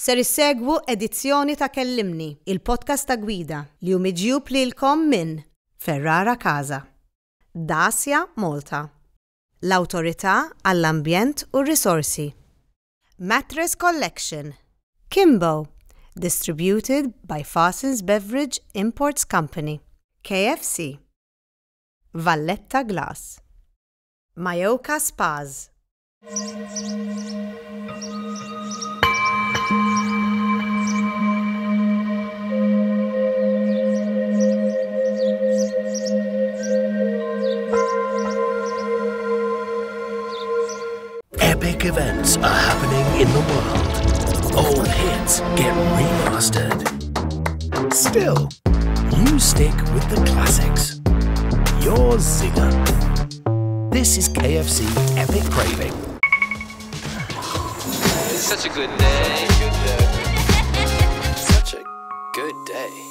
Ser issegwu edizzjoni ta' Kellimni, il-podcast ta' gwida li miġjub lilkom minn Ferrara Casa, Dacia Malta, l-Awtorità għall-Ambjent u r-Risorsi, Mattress Collection, Kimbo, distributed by Fasens Beverage Imports Company, KFC, Valletta Glass, Majoka Spas. Epic events are happening in the world. Old hits get remastered. Still, you stick with the classics. You're Zinger. This is KFC Epic Craving. It's such a good day. Such a good day.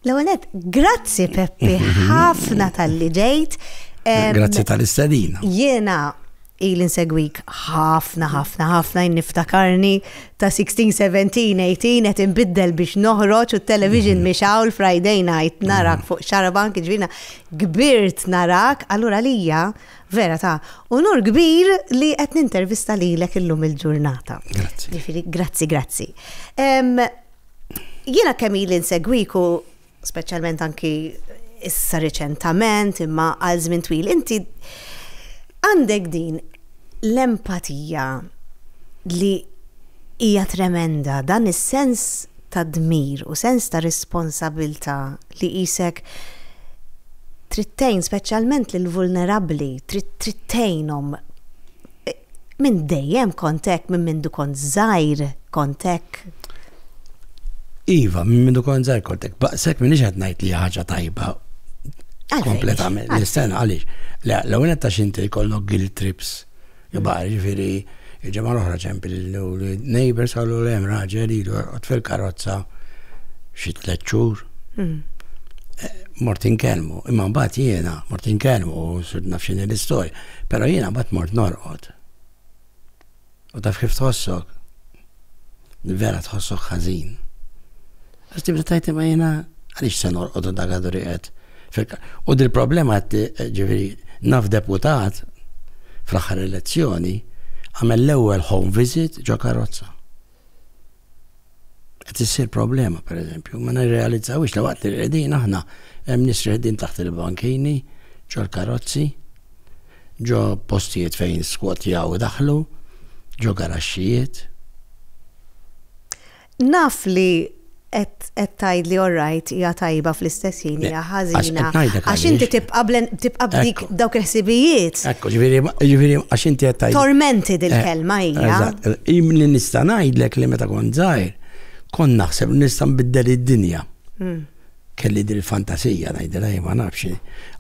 L-għonet, grazzi Peppi, ħafna tal-li ġejt. Grazzi tal-istadina. Jena il-insegwik ħafna niftakarni ta' 16, 17, 18 et imbiddel biex noħroġ u t-television mixaw l-Friday night narak fuq xarabank ġvina gbirt narak, allura lija vera ta' unur kbir li qed nintervista lilek illum il-ġurnata. Grazzi. Grazzi. Jiena kemm il-insegwik u speċjalment anki issa reċentament imma għal żmien twil inti għandek din l-empatija li hija tremenda, dan is-sens ta' dmir u sens ta' responsabilta li qisek trittejn speċjalment lil vulnerabbli, trittejnhom minn dejjem kontek minn du kont żgħir kontek. Iva, minn du kont żgħir kontek, baqsek minn iġed ngħid li ħaġa tajba kompletament. L-istena għaliex. L-ewwel ta' xinti jkollok guilt trips. Jibgħar ġifieri il-ġimgħa l-oħra ċempi l-neighbors għallu l-hemm raġel ilu qgħod fil-karozza xi 3 xhur. Mort inkellmu, imma mbagħad jiena mort inkellmu u sirna f'xini l-istorja, però jiena mbagħad mort norqod. U taf kif tħossok? Vera tħossok ħażin. Għax tibda tajt ma jiena għaliex se norqod u dak għadu riqed. U dil-problema ġifieri naf deputat fl-aħħar elezzjoni għamel l-ewwel home visit ġo karozza. Qed issir problema pereżempju, ma nirrealizzawx li waqt li qegħdin aħna hemm nies qegħdin taħt il-bankini ġo l-karozzi, ġo postijiet fejn skwotjaw daħlu, ġo garaxxijiet. Naf li qed tgħidli all-right hija tajba fl-istess ħin hija ħażina għax inti tibqa' b'dik dawk il-ħsibijiet. Ekku, ġifieri għax inti qed tgħid. Tormented il-kelma hija. Eżatt. Li nista' ngħidlek li meta kont żgħir kont naħseb nista' nbiddel id-dinja. Kelli din il-fantasija ngħidilha ma nafx.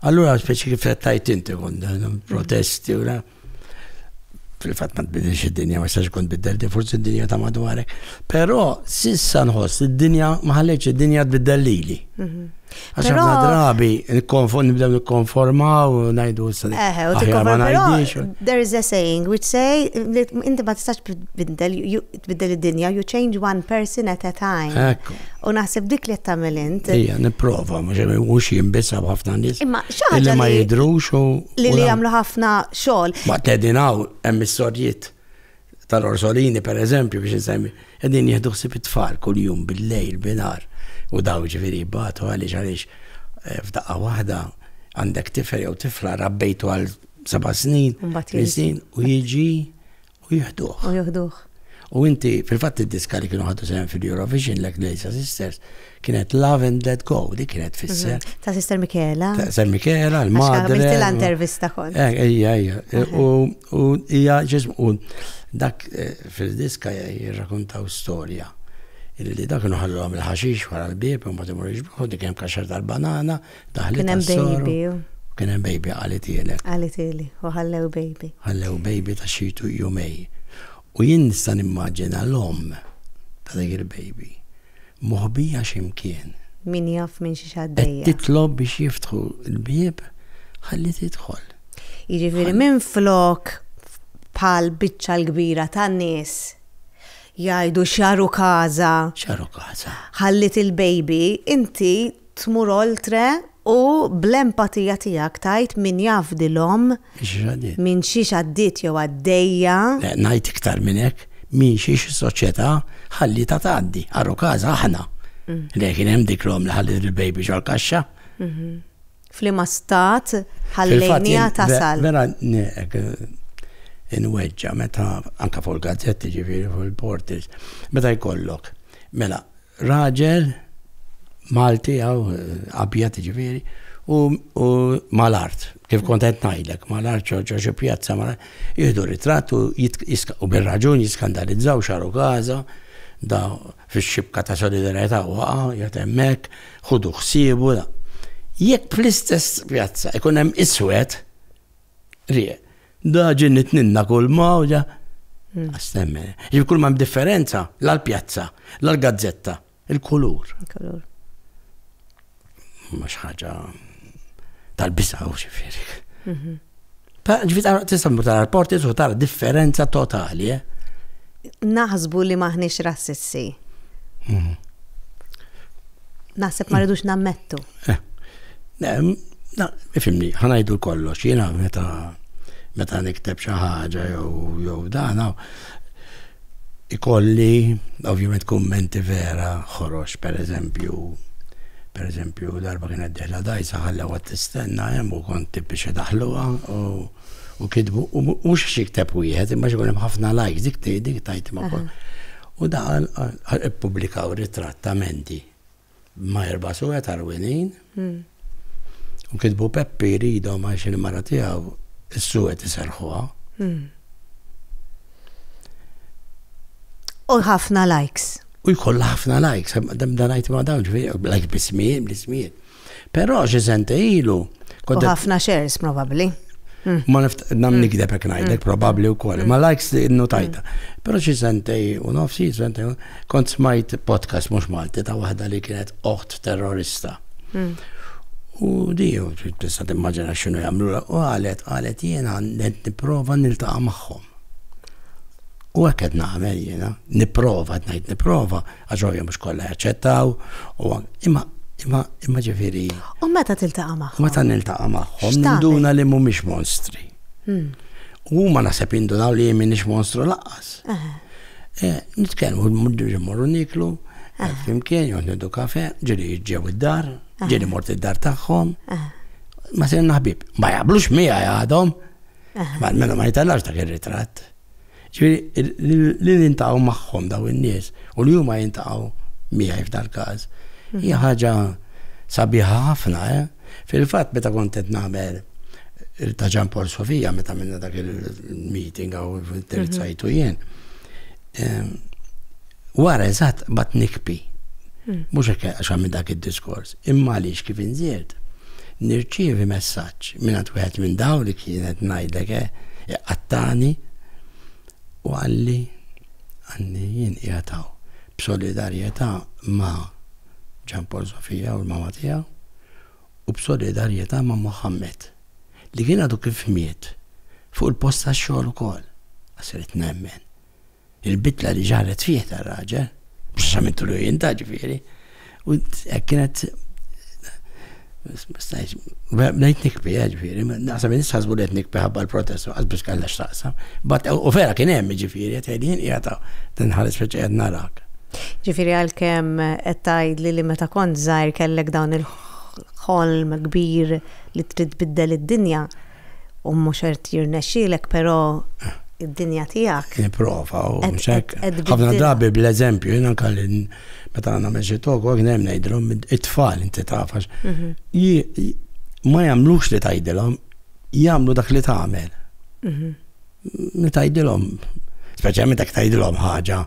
Allura speċi kif qed tgħid inti kont protesti u fil-fatt ma tbiddilx id-dinja, ma jistax kont biddel forsi id-dinja ta' madwarek. Però sissa nħoss id-dinja ma ħallex id-dinja tbiddel lili. Għax ħafna drabi nibdew nikkonformaw u ngħidu aħjar ma ngħidix. There is a saying which say inti ma tistax tbiddel id-dinja, you change one person at a time. Ekku. U naħseb dik li qed tagħmel int. Ejja, nipprova, mhux jinbisa b'ħafna nies. Imma xi ħaġa ma jidhrux u li jagħmlu ħafna xogħol. Ma tedinaw hemm istorjiet tal-Orsolini pereżempju biex insemmi qegħdin jieħdu ħsieb it-tfal kuljum bil-lejl binar u daw ġifieri jbagħtu għaliex f'daqqa waħda għandek tifel jew tifla rabbejtu għal 7 snin, 8 snin u jiġi u jieħduh. U inti fil-fatt id-diska li kienu ħadu sehem fil-Eurovision l-Glazer Sisters kienet Love and Let Go, li kienet fisser. Ta' Sister Michela. Ta' Sister Michela, l-madre. Għax l-intervista kont. Ejja. U hija ġismu dak fil-diska jirrakkuntaw storja. Illi dak kienu ħallu għam il-ħaxix wara l-bib, u mbagħad imur jiġbruħu, dik hemm kaxar tal-banana, daħlet tas-soru. Kien hemm baby għalitielek. Għalitieli, u ħallew baby. Ħallew baby ta' xitu jumej. U jien nista' nimmaġina l-omm ta' dik il-baby moħbija ximkien. Min jaf minn xi xaddejja. Titlob biex jiftħu l-bieb, ħalli tidħol. Jiġifieri minn flok bħal biċċa l-kbira tan-nies jgħidu xaru kaza. Ħallit il-baby, inti tmur oltre u bl-empatija tiegħek tajt min jaf dilhom minn xi xaddit jew għaddejja. Ngħid iktar minn hekk, min xi soċjetà ħalli ta' tgħaddi, għarru kaza aħna. Lekin hemm dik l-om li ħallit il-baby ġol kaxxa. F'liema stat ħallejnija tasal. Vera inweġġa meta anke fuq il-gazzetti ġifieri fuq il-portals, meta jkollok mela raġel Malti għaw abjat ġifieri u mal-art, kif kont qed ngħidlek, mal-art ġo pjazza jieħdu ritratt u bil-raġun jiskandalizzaw xaru kaza da fix-xibka ta' solidarjetà waqa' jgħid hemmhekk, ħudu ħsiebu da. Jekk fl-istess pjazza ikun hemm iswed da ġin nitninna kull mawġa. Astemmen. Ġib kull ma' differenza l-pjazza, l-gazzetta, il-kulur. Mux ħaġa tal-bisa u ġifiri. Ġifiri tista' tara l-portis u tara differenza totali. Naħsbu li maħniex rassissi. Naħseb ma rridux nammettu. Ifimni, ħanajdu kollox, jiena meta nikteb xi ħaġa jew dan ikolli ovvjament kummenti vera ħorox, per eżempju, darba kienet deħla dajsa ħalla għat tistenna u kont biex daħluha u kidbu, u mux xikteb wieħed, imma xikun hemm ħafna likes, dik tajt ma' kol. U da publikaw ritrattamenti ma' 4 suwet arwinin, u kidbu Peppi ridu ma' xin mara tiegħu is-suwet iserħuha. U ħafna likes. U jkollha ħafna likes, da ngħid ma' dawn like bl-ismijiet. Però xi sente ilu. U ħafna shares probabbli. Ma nam nikdeb hekk ngħidlek probabbli wkoll, ma likes notajta. Però xi sente u nofsi sente kont smajt podcast mhux Malti ta' waħda li kienet oħt terrorista. U diju tista' timmaġina x'inhu jagħmlu u qalet jiena qed nipprova niltaqa' magħhom. U hekk qed nagħmel jiena, nipprova għax mhux kollha jaċċettaw imma ġifieri. U meta tiltaqa' magħhom? Meta niltaqa' magħhom ninduna li mhumiex monstri. U ma naħseb jindunaw li m'iniex monstru laqqas. Nitkellmu mmorru niklu, flimkien jgħidu kafe, ġieli ġew id-dar, ġieli mort id-dar tagħhom. Ma sirna ħbib, ma jaqblux miegħi għadhom. Ma jitallax dak ir-ritratt. Ġifieri li nintaqgħu magħhom daw in-nies u li huma jintaqgħu miegħi f'dal-każ. Hija ħaġa sabiħa ħafna, Fil-fatt meta kont qed nagħmel ta' Ġan Paul Sofija meta minna dak il-meeting għaw il-terrizzajtu jien. Wara eżatt bat nikpi. Mhux hekk għax għamil dak id-diskors, imma għaliex kif inżied nirċievi messaġġ minn wieħed minn dawn li kienet ngħidlek qattani u għalli jien qiegħataw b'solidarjetà ma' Ġan Paul Sofija u l-mama tiegħu u b'solidarjetà ma' Mohammed li kien għadu kif miet fuq il-post tax-xogħol ukoll. Għasiret nemmen. Il-bitla li ġaret fih tar-raġel biex xamentu lu jien ta' ġifieri. U kienet bdejt nikbi ġifieri, naħseb nisħasbu li qed nikbi ħabba l-protest u biex kallax taqsam. U vera kien hemm ġifieri qed jgħidin qiegħda tinħares feċ qed narak. Ġifieri għalkemm qed tgħidli li meta kont żgħir kellek dawn il-ħolm kbir li trid tbiddel id-dinja u mhux qed jirnexxielek però id-dinja tiegħek. Nipprova u hekk. Ħafna drabi bl-eżempju jiena kalli meta nagħmel xi talk u hemm ngħidilhom it-tfal inti tafax. Ma jagħmlux li tgħidilhom, jagħmlu dak li tagħmel. Li tgħidilhom, speċjalment dak tgħidilhom ħaġa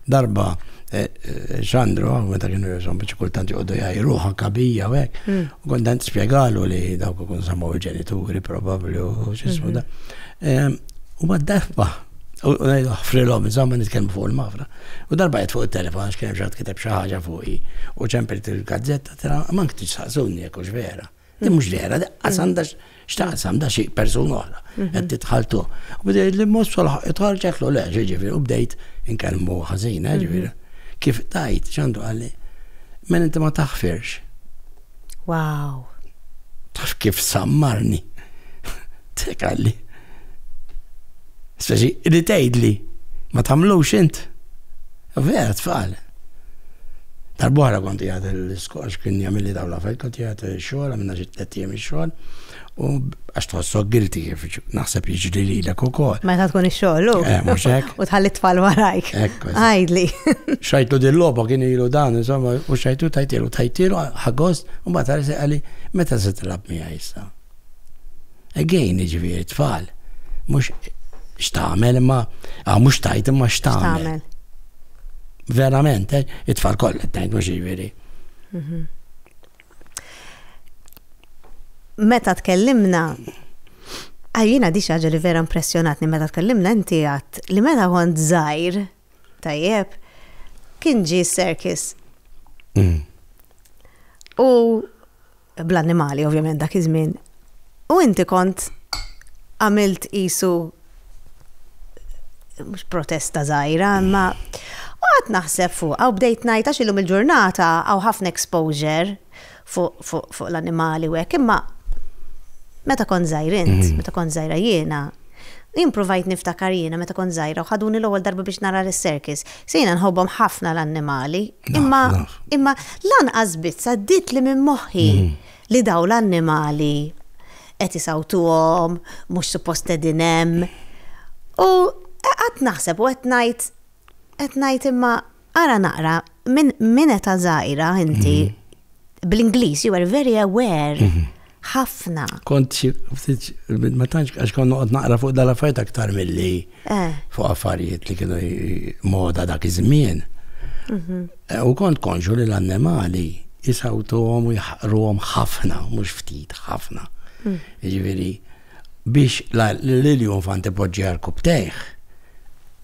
darba Xandru, meta kienu jżomm biex kultant jgħodu jgħajruħa kabija u hekk. U kontant spjegalu li dawk ikun semgħu il-ġenituri probabbli u x'ismu da. U darba U ngħidu ħfrilhom insomma nitkellmu fuq il-mafra. U darba qed fuq it-telefon għax kien xatt kiteb xi ħaġa fuqi u ċempert il-gazzetta tira ma nktix saqsuni jekk hux vera. Din mhux vera, qas għandha x'taqsam da xi persuna oħra. Qed titħaltu. U bdejt li mhux itħarġ jekk le ġifieri u bdejt inkellmu ħażin ġifieri. Kif tajt x'għandu qalli men inti ma taħfirx. Wow. Taf kif sammarni. Tekalli. Speċi, li tgħidli ma tagħmlux int. Vera tfal. Darbohra kont jgħat l-iskola x'kien jagħmel li dawn l-affarijiet kont jgħat xogħol għamilna xi 3 ijiem ix-xogħol u għax tħossok guilty kif naħseb jiġri lilek ukoll. Meta tkun ix-xogħol mhux hekk. U tħalli tfal warajk. Għajdli. Xajtlu din logħba kien ilu dan insomma u xajtu tajtilu ħagost u mbagħad tara qali meta se tilab miegħi issa. Again jiġifieri tfal. Mhux x'tagħmel imma mhux tajt imma x'tagħmel. Verament, it-tfal kollha tajt mhux jiġifieri. Meta tkellimna, jiena di xi ħaġa li vera impressjonatni meta tkellimna inti għadt li meta kont żgħir tajjeb kien ġie circus. U bl-annimali ovvjament dak iż-żmien. U inti kont għamilt qisu mhux protesta żgħira, imma għad naħseb fuq, għaw bdejt ngħid għax illum il-ġurnata għaw ħafna exposure fuq l-annimali u hekk, imma meta kont żgħir int, meta kont żgħira jiena, improvajt niftakar jiena meta kont żgħira u ħaduni l-ewwel darba biex nara l-circus. Se jiena nħobbhom ħafna l-annimali, imma lanqas biss għaddiet li minn moħħi li daw l-annimali qed isawtuhom, mhux suppost qegħdin hemm. U qed naħseb u qed ngħid imma ara naqra minn eta żgħira inti bl-Ingliż you were very aware ħafna. Kont ma tantx għax kont noqgħod naqra fuq dal-affarijiet aktar milli fuq affarijiet li kienu moda dak iż-żmien. U kont konxu li l-annimali jisawtuhom u jħaqruhom ħafna, mhux ftit ħafna. Jiġifieri biex l-infanti poġġi għal tejħ.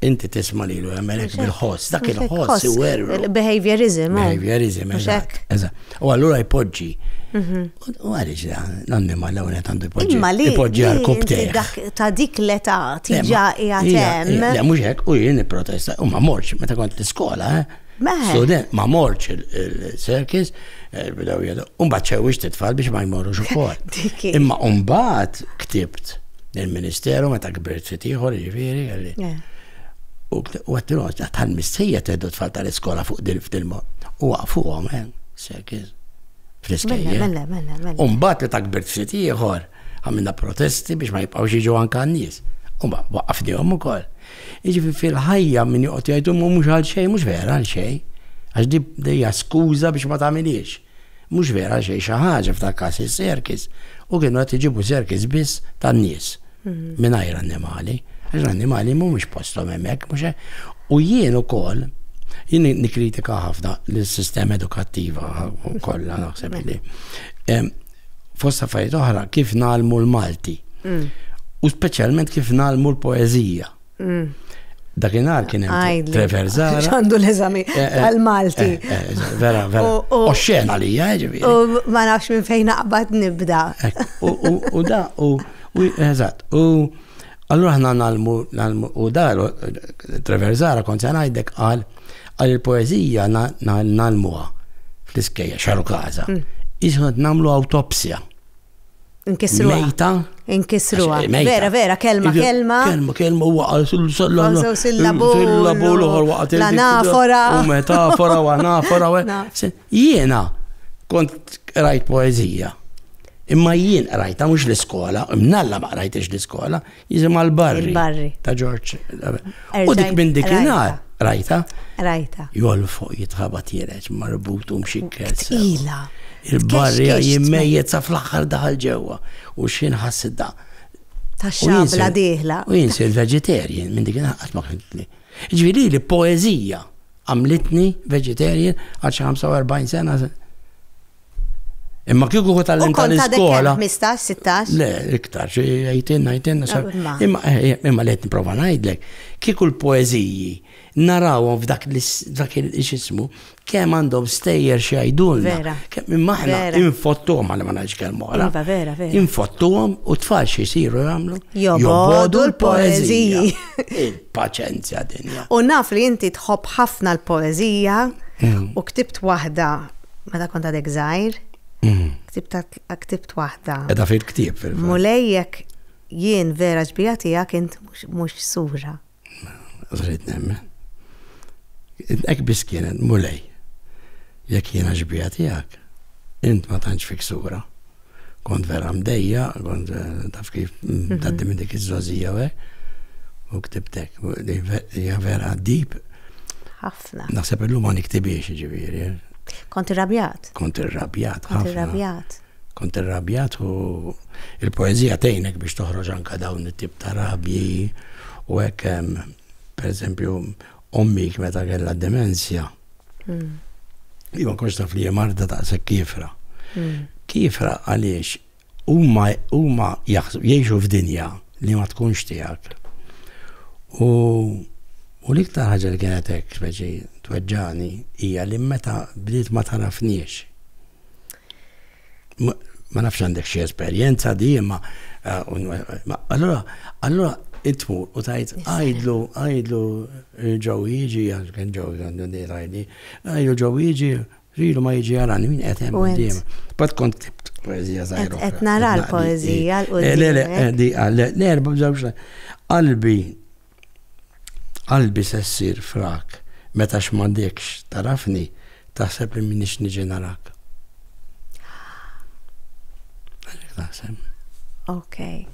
Inti tisma' lilu hemmhekk bil-ħoss, dak il-ħoss iwerru. Behaviorism. Behaviorism, eżatt. U allura jpoġġi. U għaliex l-annimal l-ewwel għandu jpoġġi għal kubtejħ. Ta' dik l-età tiġa qiegħed hemm. Le mhux hekk u jien nipprotesta u ma morx meta kont l-iskola, student ma morx il-circus bidew jgħidu u mbagħad ċewwix titfal biex ma jmorrux ukoll. Imma mbagħad ktibt lill-Ministeru meta kbirt fit ieħor jiġifieri għalli. U għattilu tal-mistejja teddu tfal tal-iskola fuq dil-mod. U għafuhom, circus. Friskejja. Umbat li takbirt fit ieħor għamilna protesti biex ma jibqgħux jiġu anke n-nies. Umbat waqqafnihom ukoll. Jiġifieri fil-ħajja min joqgħod jgħidu mhux għal xejn, mhux vera għal xejn. Għax di hija skuża biex ma tagħmilix. Mhux vera għal xejn xi ħaġa f'dak każ is-circus. U kienu qed iġibu circus biss tan-nies mingħajr annimali. Għax l-annimali mhumiex posthom hemmhekk, mhux u jien ukoll jien nikkritika ħafna l-sistema edukattiva kollha naħseb li. Fost affarijiet oħra kif nagħlmu l-Malti. U speċjalment kif nagħlmu l-poeżija. Dakinhar kien hemm Treverzara. Għandu l-eżami tal-Malti. Vera. U xena li ġifieri. U ma nafx minn fejn naqbad nibda. U da, eżatt. Allura ħna nagħlmu u dar Treverzara kont se ngħidlek qal il-poeżija nagħlmuha fl-iskejja xarukaza. Isħod nagħmlu awtopsja. Inkisruha. Mejta. Inkisruha. Vera, kelma. Kelma huwa sillabu l-anafora. U metafora u anafora. Jiena kont rajt poeżija. Imma jien rajta mhux l-iskola, imnalla ma rajtix l-iskola, jiżem għal-barri ta' George. U dik minn dikinhar rajta. Jol fuq jitħabat jireġ marbut u mxikkel. Ila. Il-barri jimmejjed sa fl-aħħar daħal ġewwa u x'in ħassid da. Tax-xabla dieħla. U jien sir vegetarian minn dikinhar qatt ma kentli. Ġifieri li poeżija għamlitni vegetarian għal xi 45 sena. Imma kieku tal-lim tal-iskola. 15-16? Le, iktar, xi 18, imma li qed nipprova ngħidlek, kieku l-poeżiji narawhom f'dak l-ismu kemm għandhom stejjer xi jgħidulna. Vera. Kemm imma aħna infottuhom għal ma ngħidx kelma oħra. Iva, vera, vera. Infottuhom u tfal xi jsiru jagħmlu? Jobodu l-poeżiji. Il-paċenzja dinja. U naf li inti tħobb ħafna l-poeżija u ktibt waħda meta kont għadek żgħir. Ktibt waħda. Edha fil-ktib fil-fatt. Mulejjek jien vera ġbija tiegħek int mhux sura. Zrid nemmen. Ek bis kienet mulej. Jekk jiena ġbija tiegħek, int ma tantx fik sura. Kont vera mdejja, kont taf kif taddi minn dik iż-żożija u ktibtek. Hija vera deep. Ħafna. Naħseb illum ma niktibiex ġifieri. Kont irrabjat. Kont irrabjat Kont ħafna. irrabjat. Kont irrabjat u il-poezija tgħinek biex toħroġ anke dawn it-tip ta' rabji u hekk pereżempju ommik meta kellha demenzja. Iva konx taf li hija marda taqsek kifra. Kifra għaliex huma jgħixu f'dinja li ma tkunx tiegħek. U l-iktar ħaġa li kienet hekk speċi tweġġani hija li meta bdiet ma tarafniex. Ma nafx għandek xi esperjenza di imma allura intmur u tajt għajdlu ġew jiġi kien ġew għandi għajdlu ġew jiġi rilu ma jiġi jarani min qed hemm quddiem. Bad kont ktibt poeżija żgħira. Qed nara l-poeżija l qalbi se ssir frak meta x'mandekx tarafni taħseb li minix niġi narak. Taħseb. Okay.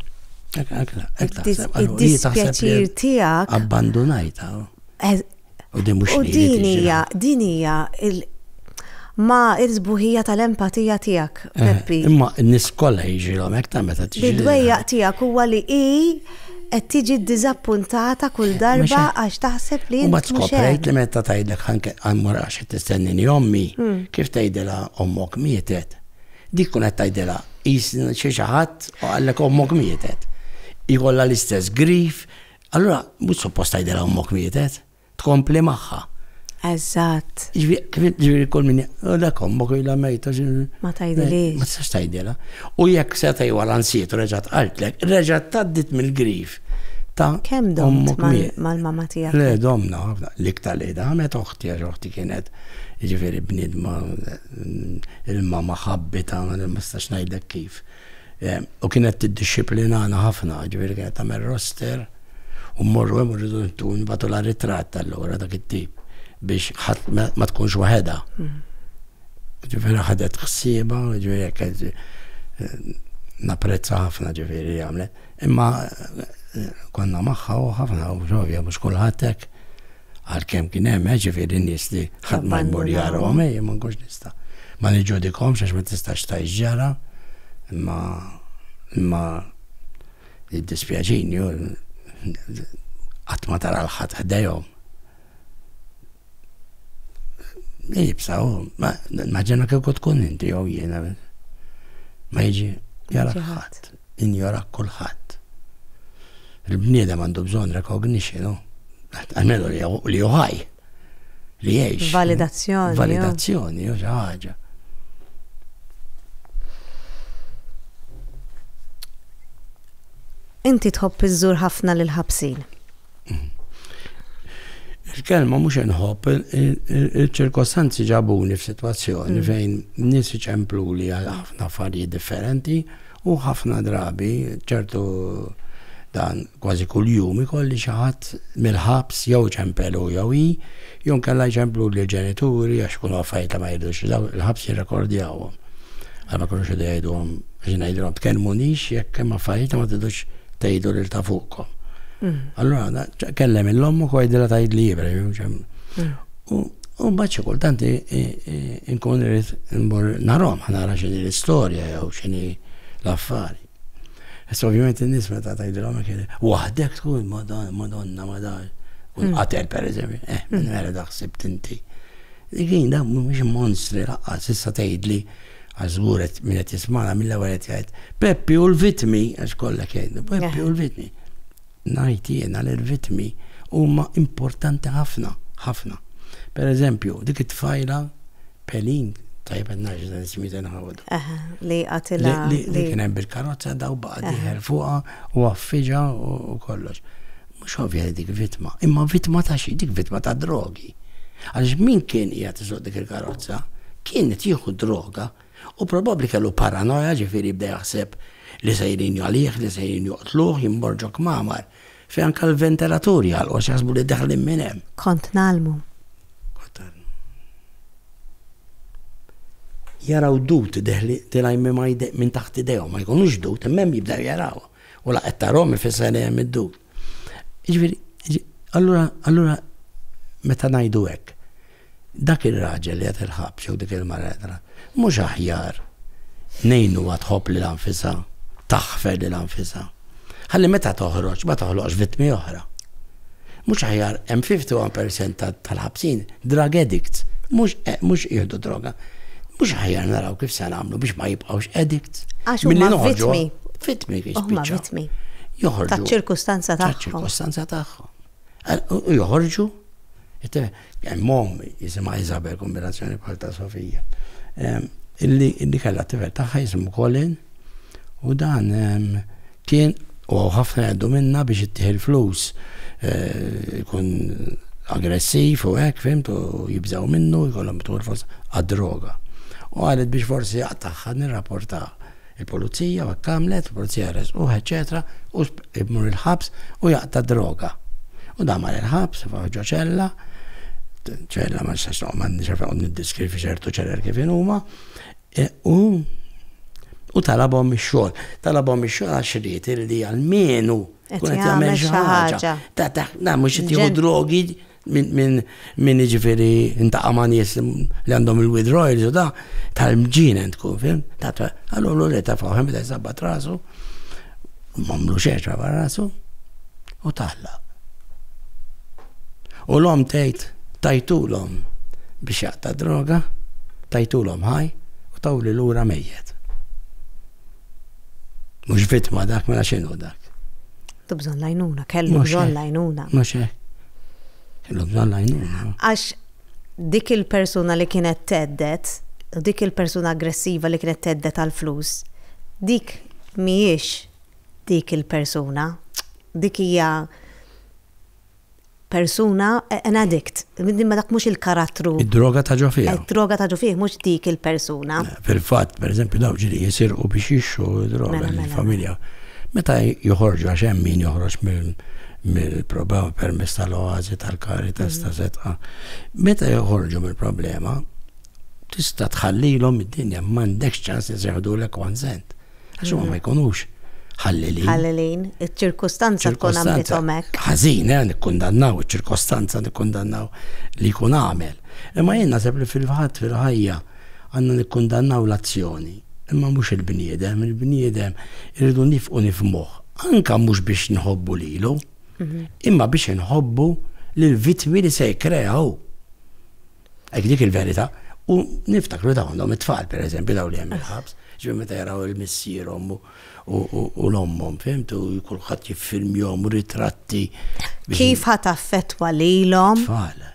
Id-dispjaċir tiegħek abbandonajta. U din hija ma il-żbuħija tal-empatija tiegħek, Peppi. Imma n-nies kollha jiġilhom hekk ta' meta tiġi. Bid-dwejjaq tiegħek huwa li qed tiġi ddiżappuntata kull darba għax taħseb li ma tskoprejt li meta tgħidlek ħanke għammur għax qed tistennini ommi, kif tgħidilha ommok mietet. Dik kun qed tgħidilha xi ħadd u għallek ommok mietet. Ikollha l-istess grif, allura mhux suppost tgħidilha ommok mietet, tkompli magħha. Eżatt. Ġifieri kull min dak ommok ilha mejta. Ma tgħidilix. Ma tistax tgħidilha. U jekk se tgħid wara nsiet u reġgħet qaltlek, reġgħet tgħaddit mill-grif. Kemm domt mal-mama tiegħek? Le domna, l-iktar li damet oħti kienet ġifieri bniedma il-mama ħabbita ma nistax ngħidlek kif. U kienet tiddixxiplinana ħafna, ġifieri kienet tagħmel roster u mmorru hemm irridu nbagħtu la ritratt allura dak it-tip biex ħadd ma tkunx waħedha. Ġifieri ħadet ħsieba, ġifieri napprezza ħafna ġifieri għamlet. Imma konna magħha u ħafna u ġovja mhux kulħadd hekk għalkemm kien hemm ġifieri n-nies li ħadd ma jmur jarahom ma nkunx nista'. Ma niġġudikhomx għax ma tistax tgħix ġara, imma jiddispjaċini qatt ma tara l-ħadd ħdejhom. Jibsaw, maġġena kieku tkun inti jew jiena ma jiġi jarak ħadd, injorak kulħadd. Il-bniedem għandu bżonn recognition, għalmenu li juħaj, li jgħix. Validazzjoni. Validazzjoni, xi ħaġa. Inti tħobb iżżur ħafna lil ħabsin. Il-kelma mhux inħobb, il-ċirkostanzi ġabuni f'sitwazzjoni fejn nies iċempluli għal ħafna affarijiet differenti u ħafna drabi ċertu dan kważi kull jum ikolli xi ħadd mill-ħabs jew ċempelu jew jew kellha jċemplu li ġenituri għax kunu affarijiet ma jridux il-ħabs jirrekordjawhom. Għal ma kunux jgħiduhom biex ngħidulhom tkellmunix jekk hemm affarijiet ma tidux tgħidu lil ta' fuqkom. Allora, kellem il-lommu kwajdila ta' id-li jibra, u bħadċi kultant inkun narom, nara xini l-istoria, jew xini l-affari. Ovvijament il-nis meta ta' id-lommu kħedi, wahdek tkun, madonna, kun qatel per eżempju, minn vera daħsib tinti. Dikin, da mux monstri laqqa, sissa ta' id-li, Għazguret minnet jismana mill-ewwel jgħid Peppi u l-vitmi, għax kollha jgħidu Peppi u l-vitmi. Ngħid jiena l-vitmi huma importanti ħafna, ħafna. Per eżempju, dik it-tfajla Pelin, tajb għadnaġ dan ismita nħawdu. Li għatila. Li kien hemm bil-karozza daw baqa diħel fuqha u għaffiġa u kollox. Mhux ovvja dik vittma, imma vittma ta' xi, dik vittma ta' drogi. Għaliex min kien qiegħed iżgħod dik il-karozza, kienet jieħu droga u probabbli kellu paranoja ġifieri jibda jaħseb li sejrin għalih, li sejrin joqtluh, jimborġok mamar. Fejn anke l-ventilaturi għalqu jaħsbu li daħlin minn hemm. Kont nalmu. Jaraw dut dilaj minn taħt idejhom, ma jkunux dut, imma jibdew jaraw. U laqgħet tarhom ifisser li hemm id-dut. Jiġifieri, allura meta ngħidu hekk, dak ir-raġel li qed il-ħabs jew dik il-mara mhux aħjar ngħinu tħobb lil anfisha, taħfer lil anfisha. Ħalli meta toħroġ ma toħloqx vittmi oħra. Mhux aħjar hemm 51% tal-ħabsin drug addicts, mhux jieħdu droga. Mux ħajjar naraw kif se nagħmlu biex ma jibqgħux addicts. Għax huma vittmi. Vittmi kif huma vittmi. Joħorġu. Taċ-ċirkustanza tagħhom. Taċ-ċirkustanza tagħhom. U joħorġu. Mom jisimha Isabel kombinazzjoni bħal ta' Sofija. Illi kellha tifel tagħha jisimhu Colin u dan kien u ħafna jgħaddu minnha biex ittieħ il-flus ikun aggressiv u hekk fimt u jibżaw minnu jkollhom tur forsi għad-droga. U għalet biex forsi jaqtaħħa nirrapporta il-polizija u għakamlet, il-polizija resquh, eccetera, u jibmur il-ħabs u jaqta droga. U damar il-ħabs, faħġa ċella, ma nistax noqman nixafa u niddiskrivi ċertu ċeller kif huma, u talabhom ix-xogħol. Talabhom ix-xogħol għax iried li għalmenu kun qed jagħmel xi ħaġa. Da mhux qed jieħu drogi minn ġifiri intaqa ma' nies li għandhom il-withdrawals u da tal-mġinen tkun film. Għallu li ta' faħem bida jisabbat rasu, mamlu xeċa bar rasu u talla. U l-om tajtu l-om biex jaqta droga, tajtu l-om ħaj u tawli l-ura mejjet. Mux vittma dak mela xinu dak. Tu bżon lajnuna, kellu bżon lajnuna. Mux Għax dik il-persuna li kienet teddet, u dik il-persuna aggressiva li kienet teddet għal-flus, dik miex dik il-persuna, dik hija persuna an addict, ma dak mux il-karattru. Id-droga taġu fih. Id-droga taġu fih, mux dik il-persuna. Fil-fat, per eżempju, daw ġiri jisirqu biex jixxu droga l-familja. Meta joħorġu għax min joħroġ mill-problema permess tal-oazi, tal-Caritas, ta' setqa. Meta joħorġu mill-problema, tista' tħallilhom id-dinja m'għandekx ċans li seħdulek 1 cent. Għax huma ma jkunux ħallilin. Ħallilin, iċ-ċirkustanza tkun għamlithom hekk. Ħażin, nikkundannaw iċ-ċirkostanza nikkundannaw li jkun għamel. Imma jien naħseb li fil-ħajja għandna nikkundannaw l-azzjoni. Imma mhux il-bniedem irridu nifqu nifhmuh. Anka mhux biex nħobbu lilu, imma biex nħobbu lill-vittmi li se jkreaw. Hekk dik il-verità. U niftakru dawn għandhom it-tfal, per eżempju, daw li hemm il-ħabs, ġifieri meta jaraw il-missierhom u l-ommhom, fehmtu, kulħadd jiffilmjhom u ritratti. Kif ħadd affettwa lilhom? Tfal.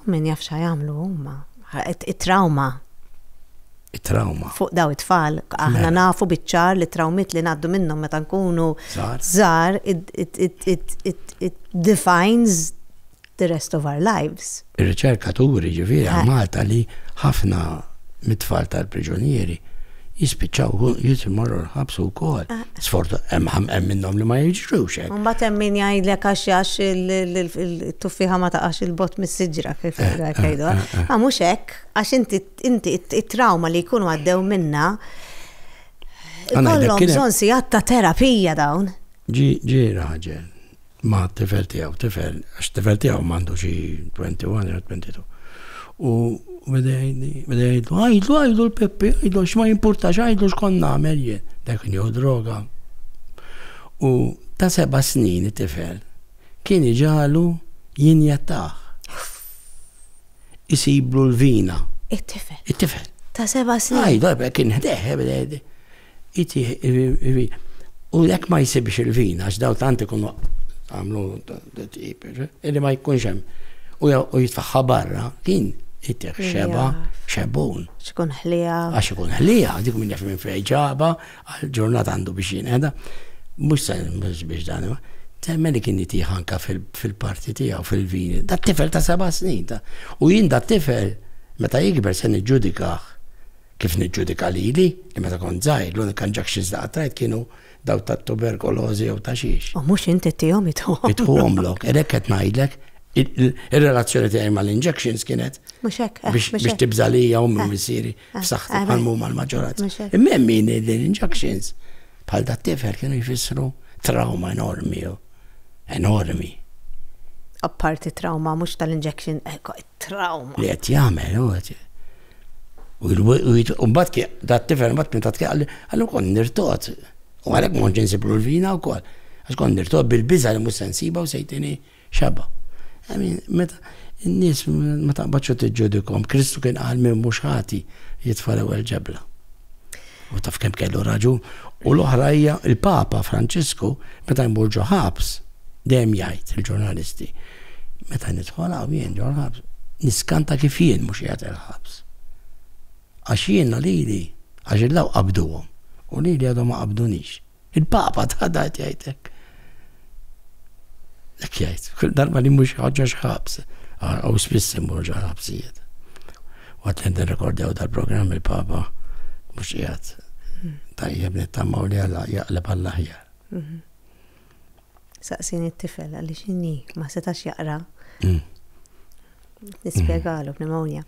U min jaf x'jagħmlu huma. It-trauma. It-trauma. Fuq daw it-tfal, aħna nafu biċ-ċar li trawmit li ngħaddu minnhom meta nkunu żgħar, it defines the rest of our lives. Ir-riċerkaturi ġifieri Malta li ħafna mit-tfal tal-priġunieri jispiċċaw jisimorru l-ħabsu wkoll. Sfortu hemm minnhom li ma jiġrux hekk. Mbagħad hemm min jgħidlek għax il-tuffiħa ma taqax il-bott mis-siġra kif jgħidu. Ma mhux hekk, għax inti it-trauma li jkunu għaddew minnha ikollhom bżonn sigħat ta' terapija dawn. Ġi raġel ma' tifel tiegħu, għax tifel tiegħu m'għandu xi 21 jew 22. U beda jgħidlu l-Peppi, jgħidlu x'ma jimpurtax, jgħidlu x'kon nagħmel jien. Dak kien jew droga. U ta' 7 snin it-tifel kien iġalu jinjattaħ. Isiblu l-vina. It-tifel. It-tifel. Ta' 7 snin. Darba kien ħdeħ, u jekk ma jsibx il-vin, għax daw tanti kunu għamlu d-tip, illi ma jkunx hemm. U jitfaħħa barra, kien jittiq xebun. Xikun ħlija. Għax ikun ħlija, dik minn jaf minn fej ġaba, għal-ġurnat għandu biex jinqeda. Mux biex dan, temmen li kien jitiħ anka fil-parti tiegħu fil-vini. Da t-tifel ta' 7 snin. U jien da t-tifel, meta jikber se niġġudikaħ kif niġġudika li meta kont żgħir, l-unika injections da' għatrajt kienu daw ta' tuberkulozi u ta' xiex. U mux inti t-tijom Itħuħomlok, edek qed ngħidlek, il-relazzjoni tiegħi mal-injections kienet biex tibżalija u minn missieri f'saħħti għalmu mal-maġġorat. Imma min l-injections bħal da' tifel kienu jfissru trauma enormi. Apparti trauma, mux tal-injection, trauma. Li qed jagħmel, u mbagħad da' tifel mbagħad minn tatke għallu kon nirtot. U għalek monġin sibru l-vina u kol. Għax kon nirtob bil-biza li mus sensiba u sejtini xaba. Meta n-nis ma taqbaċu t-ġudikom, Kristu kien għal minn muxħati jitfalew għal-ġebla. U taf kem kellu raġun. U l-oħrajja, il-Papa Franċisku, meta jmurġu ħabs, dem jgħid il-ġurnalisti. Meta nitħola u jien ġor ħabs, niskanta kif jien mux jgħat il-ħabs. Għax jien li, għax il-law qabduhom. U li għadu ma qabdunix. Il-Papa ta' dat jgħajtek. Dak jgħajt, kull darba li mux ħagġa xħabs, għaw spissi murġa ħabsijiet. U għat l rekordjaw dal-program il-Papa, mux jgħat. Tajjeb nittammaw li għalla jaqleb għall-ħjar. Saqsin it-tifel għalli xinni, ma setax jaqra. Nispiegalu b'pneumonja.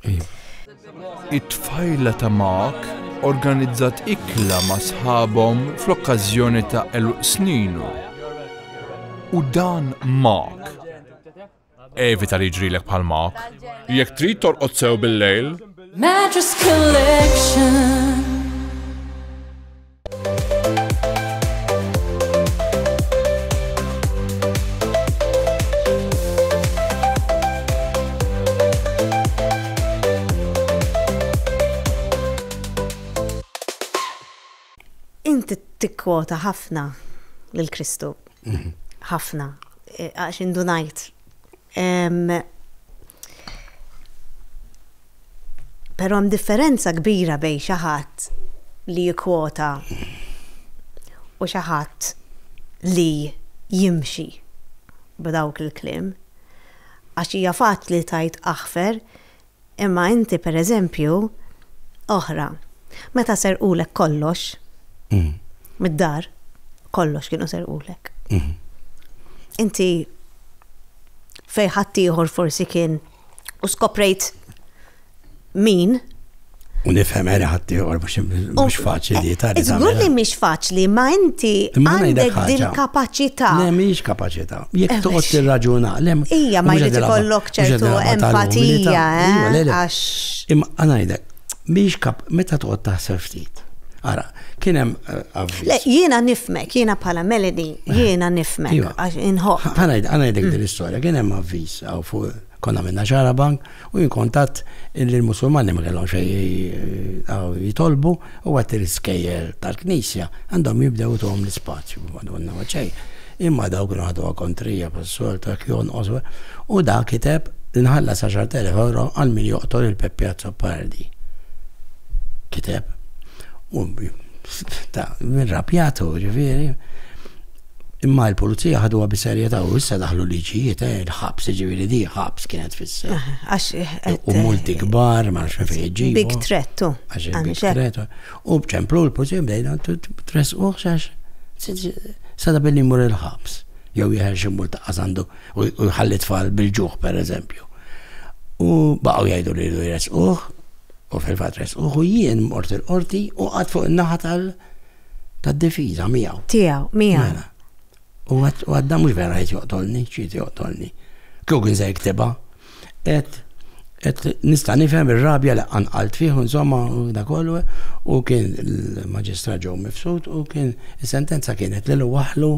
It-tfajla ta' Mark organizzat ikla ma' sħabhom fl-okkażjoni ta' eluq sninu. U dan Mark. Evita li jġrilek bħal Mark. Jekk trid torqod sew bil-lejl. Mattress Collection. Inti tikkwota ħafna lil-Kristu. Ħafna. Għax indunajt. Pero hemm differenza kbira bej xi ħadd li jikkwota u xi ħadd li jimxi b'dawk il-kliem. Għax hija faċli tajt aħfer, imma inti pereżempju oħra. Meta serqulek kollox, mid-dar, kollox kienu serqulek. Inti fej ħadd ieħor forsi kien u skoprejt min. U nifhem era ħadd ieħor mhux faċli ta' Iżgur li mhix faċli, ma inti għandek din kapaċità. Le mhix kapaċità. Jekk toqgħod tirraġuna, hija ma jrid ikollok ċertu empatija, għax. Imma ngħidlek, mhix meta toqgħod taħseb ftit. Ara, kien hemm avviż. Le, jiena nifmek, jiena bħala Melody, jiena nifmek għax inħobb. Ngħidlek din l-istorja, kien hemm avviż għaw fuq konna minna ċara bank u jinkontat il-Musulmani ma kellhom xejn jitolbu u għat il-skejjel tal-Knisja għandhom jibdew tuhom l-ispazju madonna ma xejn. Imma dawk kienu ħadu kontrija pas-solta jonqos u da kiteb inħallas 10,000 euro għal min joqtol il-Peppjazzo Pardi. Kiteb. Min rapjatu, ġifieri. Imma l-pulizija ħaduha bis-serjetà u issa daħlu liġijiet, il-ħabs, ġifieri di ħabs kienet fis-seħ. U multi kbar, ma nafx fejn iġibu. Big threat. Big threat. U bċemplu l-pulizija bdejna tresquh xax. Sada billi mur il-ħabs. Jew jieħel xi multa għandu u jħalli tfal bil-ġuħ pereżempju. U baqgħu jgħidu li jresquh u fil-fatt resquh u jien mort il-qorti u qatt fuq in-naħa tad-difiża miegħu. Miegħu. U għadda mux vera jt joqtolni, ċit joqtolni. Kju kien se jikteba, et nista' nifhem ir-rabja li għanqalt fih, insomma, da kollu, u kien il-Maġistrat ġew mifsud u kien is-sentenza kienet li waħlu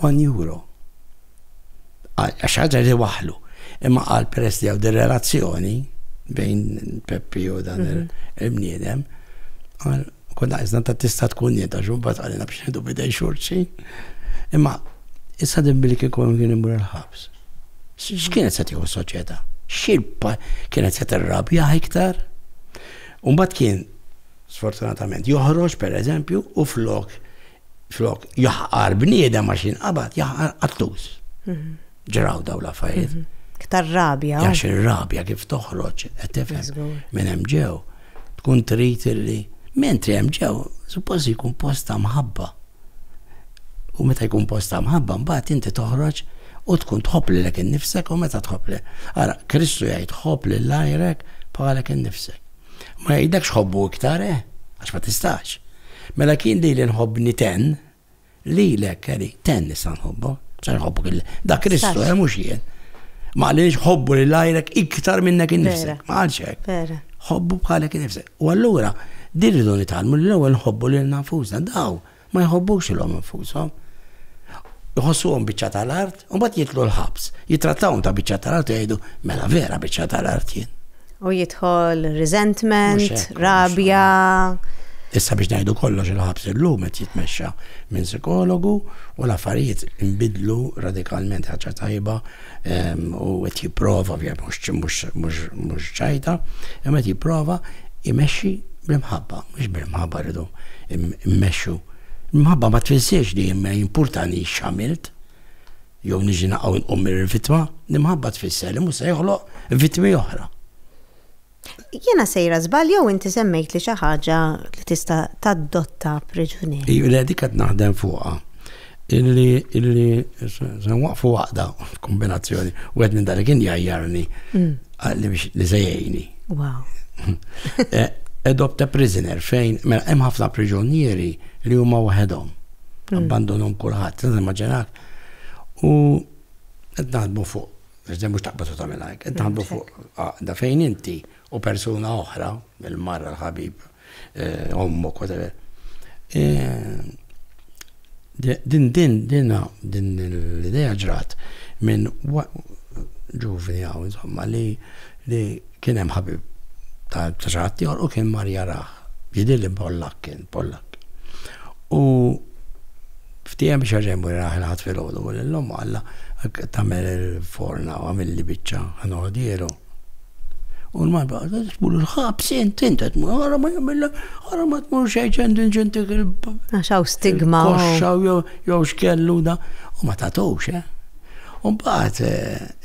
€1. Għax ħaġa li waħlu. Imma qal peress li hawn di relazzjoni bejn Peppi u dan il-bniedem. Konna għizna ta' tista tkun nieta ġumbat għalina biex nidu bidej xurċi. Imma, issa dibbi li kikon kien imur il-ħabs. X'kienet se tieħu s-soċjetà? Xilpa kienet se tirrabja iktar? Umbat kien, sfortunatament, joħroġ per eżempju u flok jaħqar bniedem għax jinqabad, jaħqar qattus. Ġraw daw l-affarijiet. Ktar rabja. Jax il-rabja kif toħroġ, qed tifhem minn hemm ġew. Tkun trid illi mentri hemm ġew, suppost jkun posta mħabba. U meta jkun posta mħabba mbagħad inti toħroġ u tkun tħobb lilek innifsek u meta tħobb li. Ara, Kristu jgħid tħobb lil għajrek bħalek innifsek. Ma jgħidekx ħobbu iktar għax ma tistax. Mela kien li nħobbni ten, lilek keri ten nista' nħobbu. Sa nħobbu da Kristu mhux jien. Ma għaliex ħobbu lil għajrek iktar minnek innifsek. Ma għalx hekk. Ħobbu bħalek innifsek. U allura dirridu nitalmu l-ewwel nħobbu lil nafusna daw ma jħobbux ilhom infushom. Jħossuhom biċċa tal-art u mbagħad jitlu l-ħabs. Jitrattawhom ta' biċċa tal-art u jgħidu mela vera biċċa tal-art jien. U jidħol resentment, rabja. Issa biex ngħidu kollox il-ħabs illum qed jitmexxa minn psikologu u l-affarijiet inbidlu radikalment ħaġa tajba u qed jipprova mhux ċajta, imma qed jipprova imexxi bil-mħabba, mhux bil-mħabba rridu immexxu. Mħabba ma tfissirx li ma importani x'għamilt jew niġi naqgħu nqum il-vittma, li mħabba tfisser li mhux se joħloq vittmi oħra. Jiena sejra żball jew inti semmejt li xi ħaġa li tista' tadotta priġunier. Li dik qed naħdem fuqha. Illi se nwaqfu waħda kombinazzjoni u qed minn dak kien jgħajjarni li sejjejni. Wow. Adopt a prisoner fejn mela hemm ħafna priġunieri li huma waħedhom. Abbandonhom kulħadd, immaġinak. U qed naħdmu fuq, mhux taqbad tagħmel hekk, qed naħdmu fuq da fejn inti u persuna oħra, il-marra l-ħabib, ommok, whatever. Din l-idea ġrat minn ġuvni għaw, insomma, li kien hemm ħabib ta' ċaħati u kien Marja Raħ, jidilli Pollak kien, Pollak. U ftijem biex ġemmu Raħ il-ħat fil-ħodu, u l-lom għalla tamel il-forna u għamil li bieċa għanħodiru. U l-marba, t-tmur il-ħabs, intet, għara ma jgħamilla, għara ma t-mur xejċen din ġentik Għaxaw stigma. Koxxaw jow xkellu da, u ma tatux, U mbagħad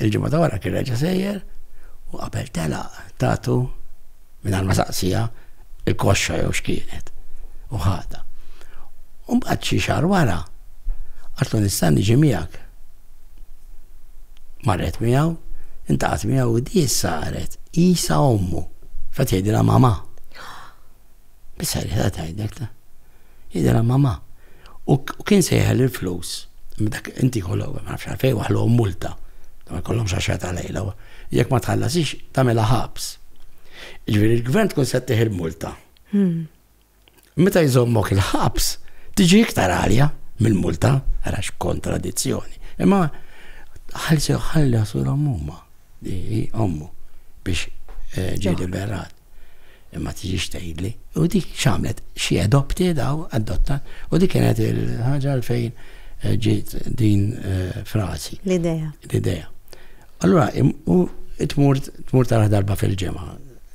il-ġimgħa ta' wara kien reġa' sejjer u qabel tela tatu minn għal-masaqsija il-koxxa jew x'kienet u ħada. U mbagħad xi xahar wara għatlu nista' niġi miegħek. Marret miegħu, intaqgħet miegħu u di saret isa ommu. Fa tgħidilha mama. Bisari ta' tgħidlek ta. Jgħidilha mama. U kien sejħel il-flus. Inti kollha ma nafx għalfejn waħluhom multa. Ma jkollhomx għaxata lejla. Jekk ma tħallasix tagħmilha ħabs. Ġifieri il-gvern tkun se tieħi l-multa. Meta jżommok il-ħabs, tiġi iktar għalja mill-multa, għarax kontradizzjoni. Imma ħalli għasur ommu, di ommu, biex ġi liberat. Imma tiġi tgħidli. U dik xamlet, xi adopti daw, adotta, u dik kienet il-ħaġa fejn ġiet din frasi. L-idea. Allura, tmur tara darba fil-ġemgħa.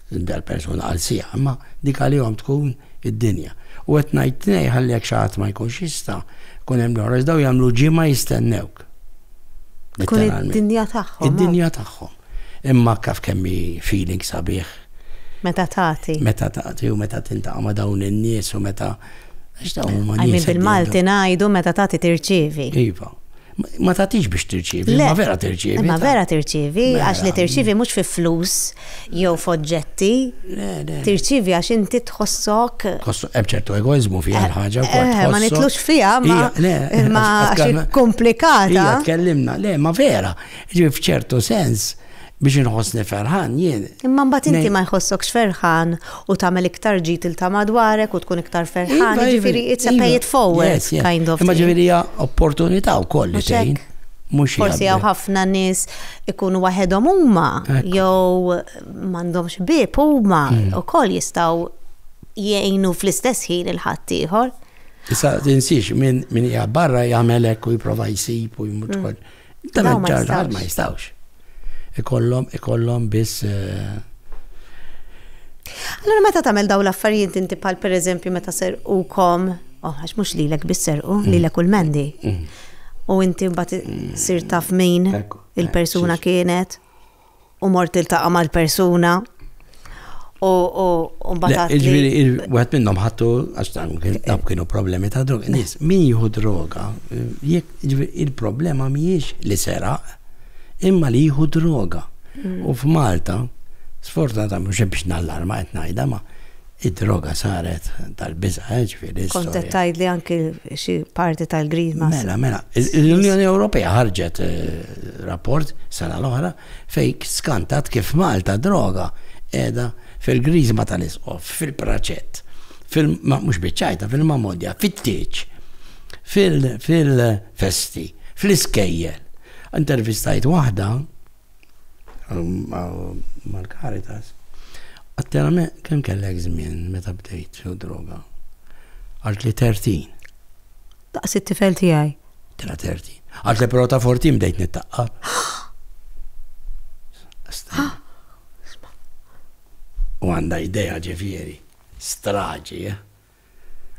Dal-persuna għal-sija, imma dik għalihom tkun id-dinja. U qed ngħid ħalli jekk xi ħadd ma jkunx jista' kun hemm l-oħra daw jagħmlu ġimgħa jistennewk. Tkun id-dinja tagħhom. Id-dinja tagħhom. Imma kif kemm feeling sabiħ. Meta tagħti. Meta tagħti u meta tintaqa' ma' dawn in-nies u meta għax dawn huma nies. Bil-Malti ngħidu meta tagħti tirċievi. Iva. Ma tatix biex tirċivi, ma vera tirċivi. Ma vera tirċivi, għax li tirċivi mhux fi flus jew f'oġġetti. Tirċivi għax inti tħossok. Hemm ċertu egoizmu fiha l-ħaġa wkoll. Ma nitlux fiha, ma xi komplikata. Hija tkellimna, le, ma vera. Ġifi f'ċertu sens biex inħossni ferħan jien. Imma mbagħad inti ma jħossokx ferħan u tagħmel iktar ġid ta' madwarek u tkun iktar ferħan, ġifieri it's a pay it forward kind of. Imma ġifieri hija opportunità wkoll li tgħin. Mhux Forsi jaqbel. hawn ħafna nies ikunu waħedhom huma jew m'għandhomx bieb huma wkoll jistgħu jgħinu fl-istess ħin il-ħadd ieħor. Issa tinsix min hija barra jagħmel hekk u jipprova jsib u jmut ukoll. Dawn ma Ġarġar jistgħux. ma jistgħux. Ikollhom biss Allora meta tagħmel dawn l-affarijiet inti bħal pereżempju meta serqukom, għax mhux lilek biss serqu, lilek u l-mendi. U inti mbagħad sir taf min Ekku, il-persuna kienet u mort iltaqa' mal-persuna u mbagħad Ġifieri wieħed minnhom ħattu għax dawn kienu problemi ta' droga. Nies min jieħu droga, il-problema mhijiex li seraq, imma li jieħu droga. U f'Malta, sfortunatament mhux biex nallarma qed ngħidha ma id-droga saret tal-biża' ġifieri. kont qed tgħidli anke xi parti tal-Green Mela. L-Unjoni Ewropea ħarġet rapport sena l-oħra fejn skantat kif Malta droga qiegħda fil-Griżma tal-Isqof, fil-Praċett, mhux biċċajta, fil-Mamodja, fit-Tieċ, fil-Festi, fl-Iskejjel. Intervistajt waħda mal-Caritas. Għattela kemm kellek żmien meta bdejt fuq droga? Għalt li 13. Daqs it-tifel tiegħi. Tela 13. Għalt li però ta' 14 bdejt nittaqqa. U għanda idea ġifieri. Straġi,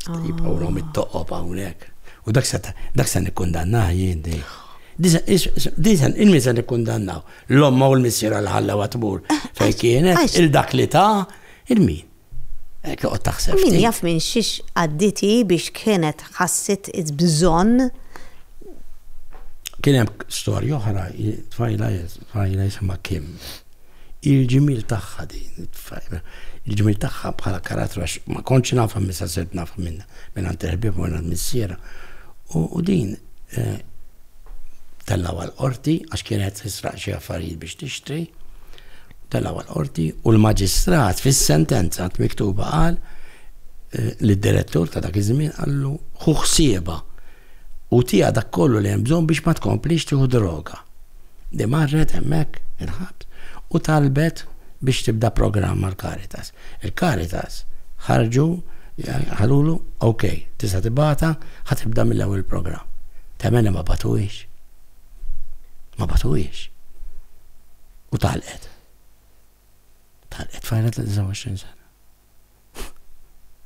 jibqawrom it-toqob hawnhekk. U dak se nikkundannaħ jien di. Disan, il-min se nikkundannaw. L-omma u l-missiera l-ħalla għatbur. Fej kienet, il-dak li ta' il-min. Ekk uqgħod taħseb. Min jaf minn xiex għadditi biex kienet ħassit bżonn. Kien hemm storja oħra, tfajla jisimha Kim. Il-ġimil tagħha din, il-ġimil tagħha bħala karattru għax ma kontx nafha missa sirt nafha minn għand il-ħbieb u għand missiera. U din tellaw għal-qorti għax kienet tisraq xi affarijiet biex tixtri. Tellaw għal-qorti u l-maġistrat fis-sentenza miktuba qal li d-direttur ta' dak iż-żmien qallu ħu ħsieba u tija dak kollu li hemm bżonn biex ma tkomplix tieħu droga. Di marret hemmhekk inħabt u talbet biex tibda programm mal-Caritas. Il-Caritas ħarġu ħalulu, ok, tista' tibata, ħatibda mill-ewwel programm. Temmen ma batuwix. Ma batuwix. U talqet. Talqet fajnet l-29 sena.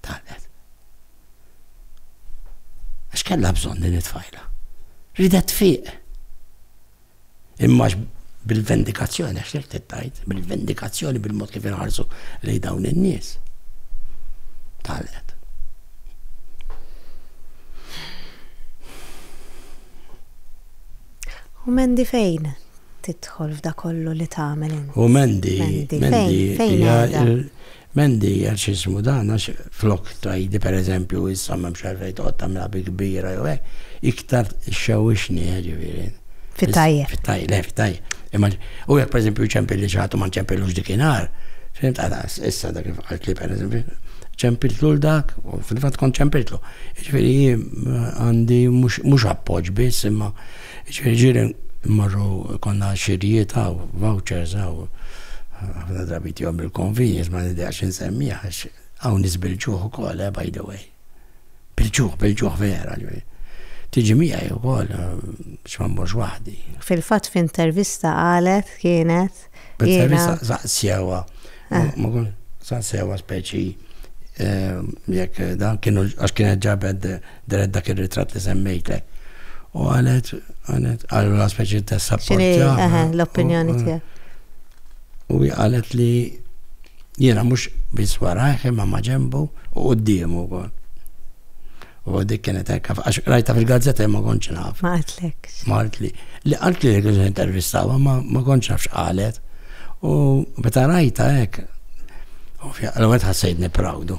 Talqet. Għax kellha bżonn din it-tfajla. Ridet fiq. Imma bil-vendikazzjoni, għax jek t-tajt, bil-vendikazzjoni bil-mod kif inħarsu li dawn in-nies. Talqet. U Mendi fejn tidħol f'da kollu li tagħmel inti? U Mendi Mendi x'ismu dan għax flok tajdi pereżempju issa m'hemmx għalfejn toqgħod tagħmilha bi kbira jew hekk, iktar xewwixni ġifieri. Fit-tajjeb. Fit-tajjeb. U jekk pereżempju ċempilli xi ħadd ma nċempillux dikinhar, fimt issa dak qalt li pereżempju ċempiltlu l-dak, u fil-fatt kont ċempiltlu. Ġifieri għandi mhux appoġġ biss imma ġifieri marru konna xirijiet u vouchers u ħafna drabi tihom bil-convenience ma nideqx insemmiha għax hawn nies bil-ġuħ ukoll by the way. Bil-ġuħ vera. Tiġi miegħi wkoll biex ma mmorx waħdi. Fil-fatt f'intervista qalet kienet B'intervista saqsjewa. Saqsjewa speċi jekk dan kienu għax kienet ġabed deret dak ir-ritratt li semmejtlek. U għalet għallu la speċi ta' sapportja. L-opinjoni tiegħek. U għalet li jiena mhux biss warajh imma ma ġembu u qudiemu wkoll. U dik kienet hekk għax rajta fil-gazzetta ma kontx naf. Ma għatlekx. Ma qalt li qalt li li intervistawha ma kontx nafx qalet. U meta rajta hekk l-għed ħassejtni prawdu.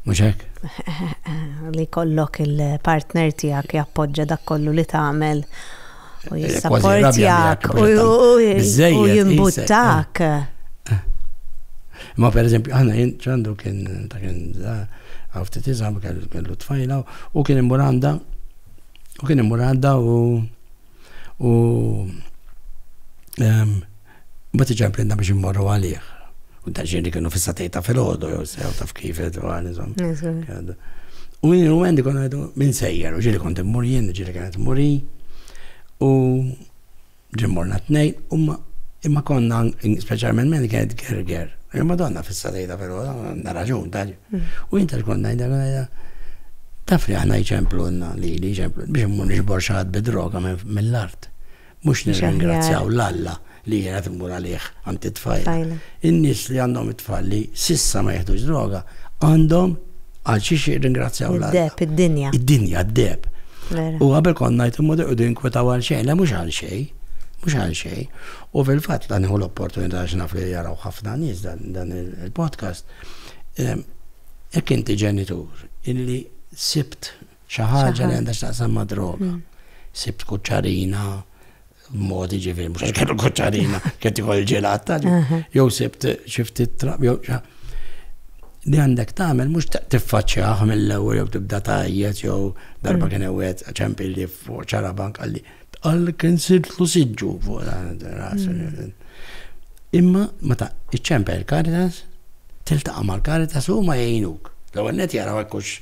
Mhux hekk? Li kollok il-partner tiegħek jappoġġa dak kollu li tagħmel u jissapportjak u jimbuttak. Ma per eżempju, ħana ċandu kien għaftitizam kellu tfajla u kien immuranda U kien immur għadda u bat iġemplinna biex immorru għalih. U daġġini kienu fissatejta fil-ħodu, jew sew taf kifet u għal, U u għendi konna għedu minn sejjer, u ġili kont immur jien, ġili kienet immuri, u ġimmurna t-nejn, imma konna, specialment minn kienet gerger. Madonna fissatejta fil-ħodu, għanna raġun, taġi. U jinta konna għedha, taf li għana jċemplunna li jċemplunna, biex immur nġbor xaħat bidroga mill-art. Mux nirringrazzjaw l-alla li jenet immur għalih għanti t-tfajla. In-nis li għandhom it-tfal li sissa ma jieħdux droga, għandhom għal xiex ringrazzjaw l-alla. Id-deb, id-dinja. Id-dinja, id-deb. U għabel konna jtimmu u dinkwetaw għal xej, la mux għal xej, mux għal xej. U fil-fat dan hu l-opportunità xnaf li jaraw ħafna nis dan il-podcast. Ek inti ġenitur, illi sibt xaħġa li għandax taqsam ma droga. Sibt kuċċarina, modi ġivir, mux għal kuċċarina, ketti kol ġelata, jow sibt xifti trab, jow li għandek tagħmel mhux tiffaċċjaħ mill-ewwel jew tibda tajjed jew darba kien ewwed ċempilli fuq ċarabank għal kien sidlu siġġu fuq ras. Imma meta iċċempel Caritas, tiltaqa' mal-Caritas huma jgħinuk. L-ewwel net jaraw hekkux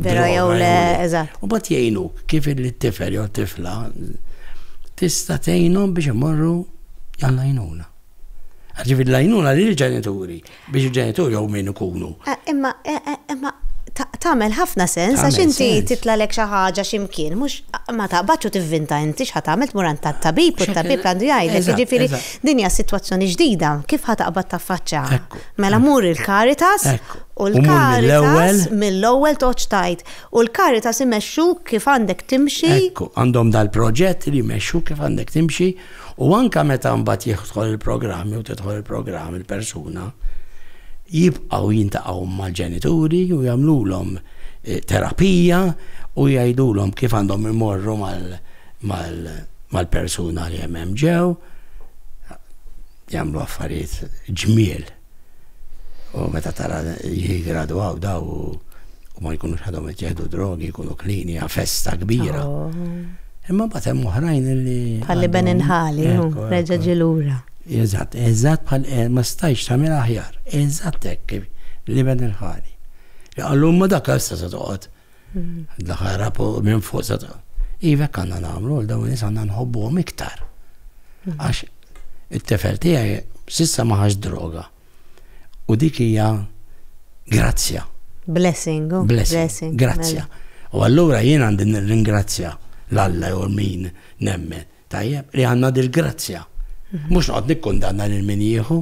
vera jew le eżatt. U bad jgħinuk kif il-tifel jew tifla tista' tgħinhom biex imorru jalla jgħinuna. Għarġifi l-lajnuna li l-ġenituri, biex il-ġenituri għu minn ikunu. Imma tamel ħafna sens, għax inti titlalek xaħġa ximkien, mux ma taqbaċu tivvinta inti xħatamel tmurant ta' tabib u tabib għandu jgħidlek, ġifiri dinja situazzjoni ġdida, kif ħataqbat ta' faċċa? Mela mur il-Caritas u l-Caritas mill-ewwel toċtajt u l-Caritas imexxu kif għandek timxi. Ekku, għandhom dal-proġett li imexxu kif għandek timxi u anka meta mbagħad jidħol il-programmi u tidħol il-programm il-persuna jibqgħu jintaqgħu mal-ġenituri u jagħmluhom terapija u jgħidulhom kif għandhom imorru mal-persuna li hemm ġew jagħmlu affarijiet ġmiel. U meta tara jigradwaw daw u ma jkunux għadhom qed jieħdu drogi, jkunu klini għal festa kbira. Imma bat hemm oħrajn li bħalli Beninħali, reġa' ġilura. Eżatt bħal ma stajx tagħmel aħjar. Eżatt hekk li Beninħali. Għallhom ma dak issa se toqgħod. Daħarab minn fuq se toqgħod. Iva għandna nagħmlu l dawn nies għandna nħobbuhom iktar. Għax it-tifel tiegħi s'issa ma ħax droga. U dik hija grazzja. Blessing. Grazzja. U allura jien għandi nirringrazzja l-Alla jew min nemmen. Tajjeb, li għandna dil-grazzja. Mhux noqgħod nikkundanna lil min jieħu.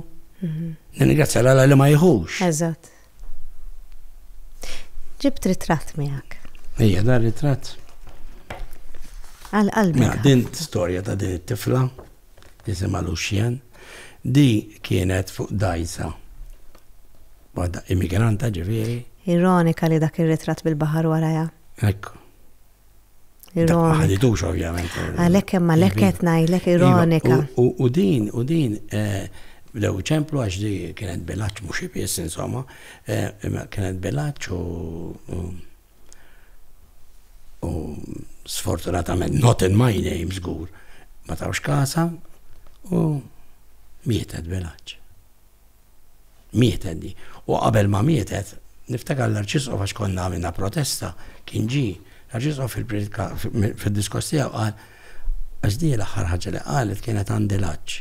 Nirringrazzja l-Alla li ma jieħux. Eżatt. Ġibt ritratt miegħek. Hija dar ritratt. Għal-qalbi. Din storja ta' din it-tifla jisimha Luxjan. Di kienet fuq dajsa. Għadda immigranta ġifieri. Ironika li dak ir-ritratt bil-baħar waraja. Ekku. Ironika. Ħaditux ovvjament. Għalhekk imma lek qed ngħidlek ironika. U din lew ċemplu għax di kienet bilaċ mhux ibiss insomma, kienet bilaċ u sfortunatament not in my name żgur ma tawx kasa u mietet bilaċ. Mietet di. U qabel ma mietet, niftakar l-Arċisqof għax konna għamilna protesta, kien ġi, l-Arċisqof fil-diskors tiegħu qal għax di l-aħħar ħaġa li qalet kienet għandilaċ.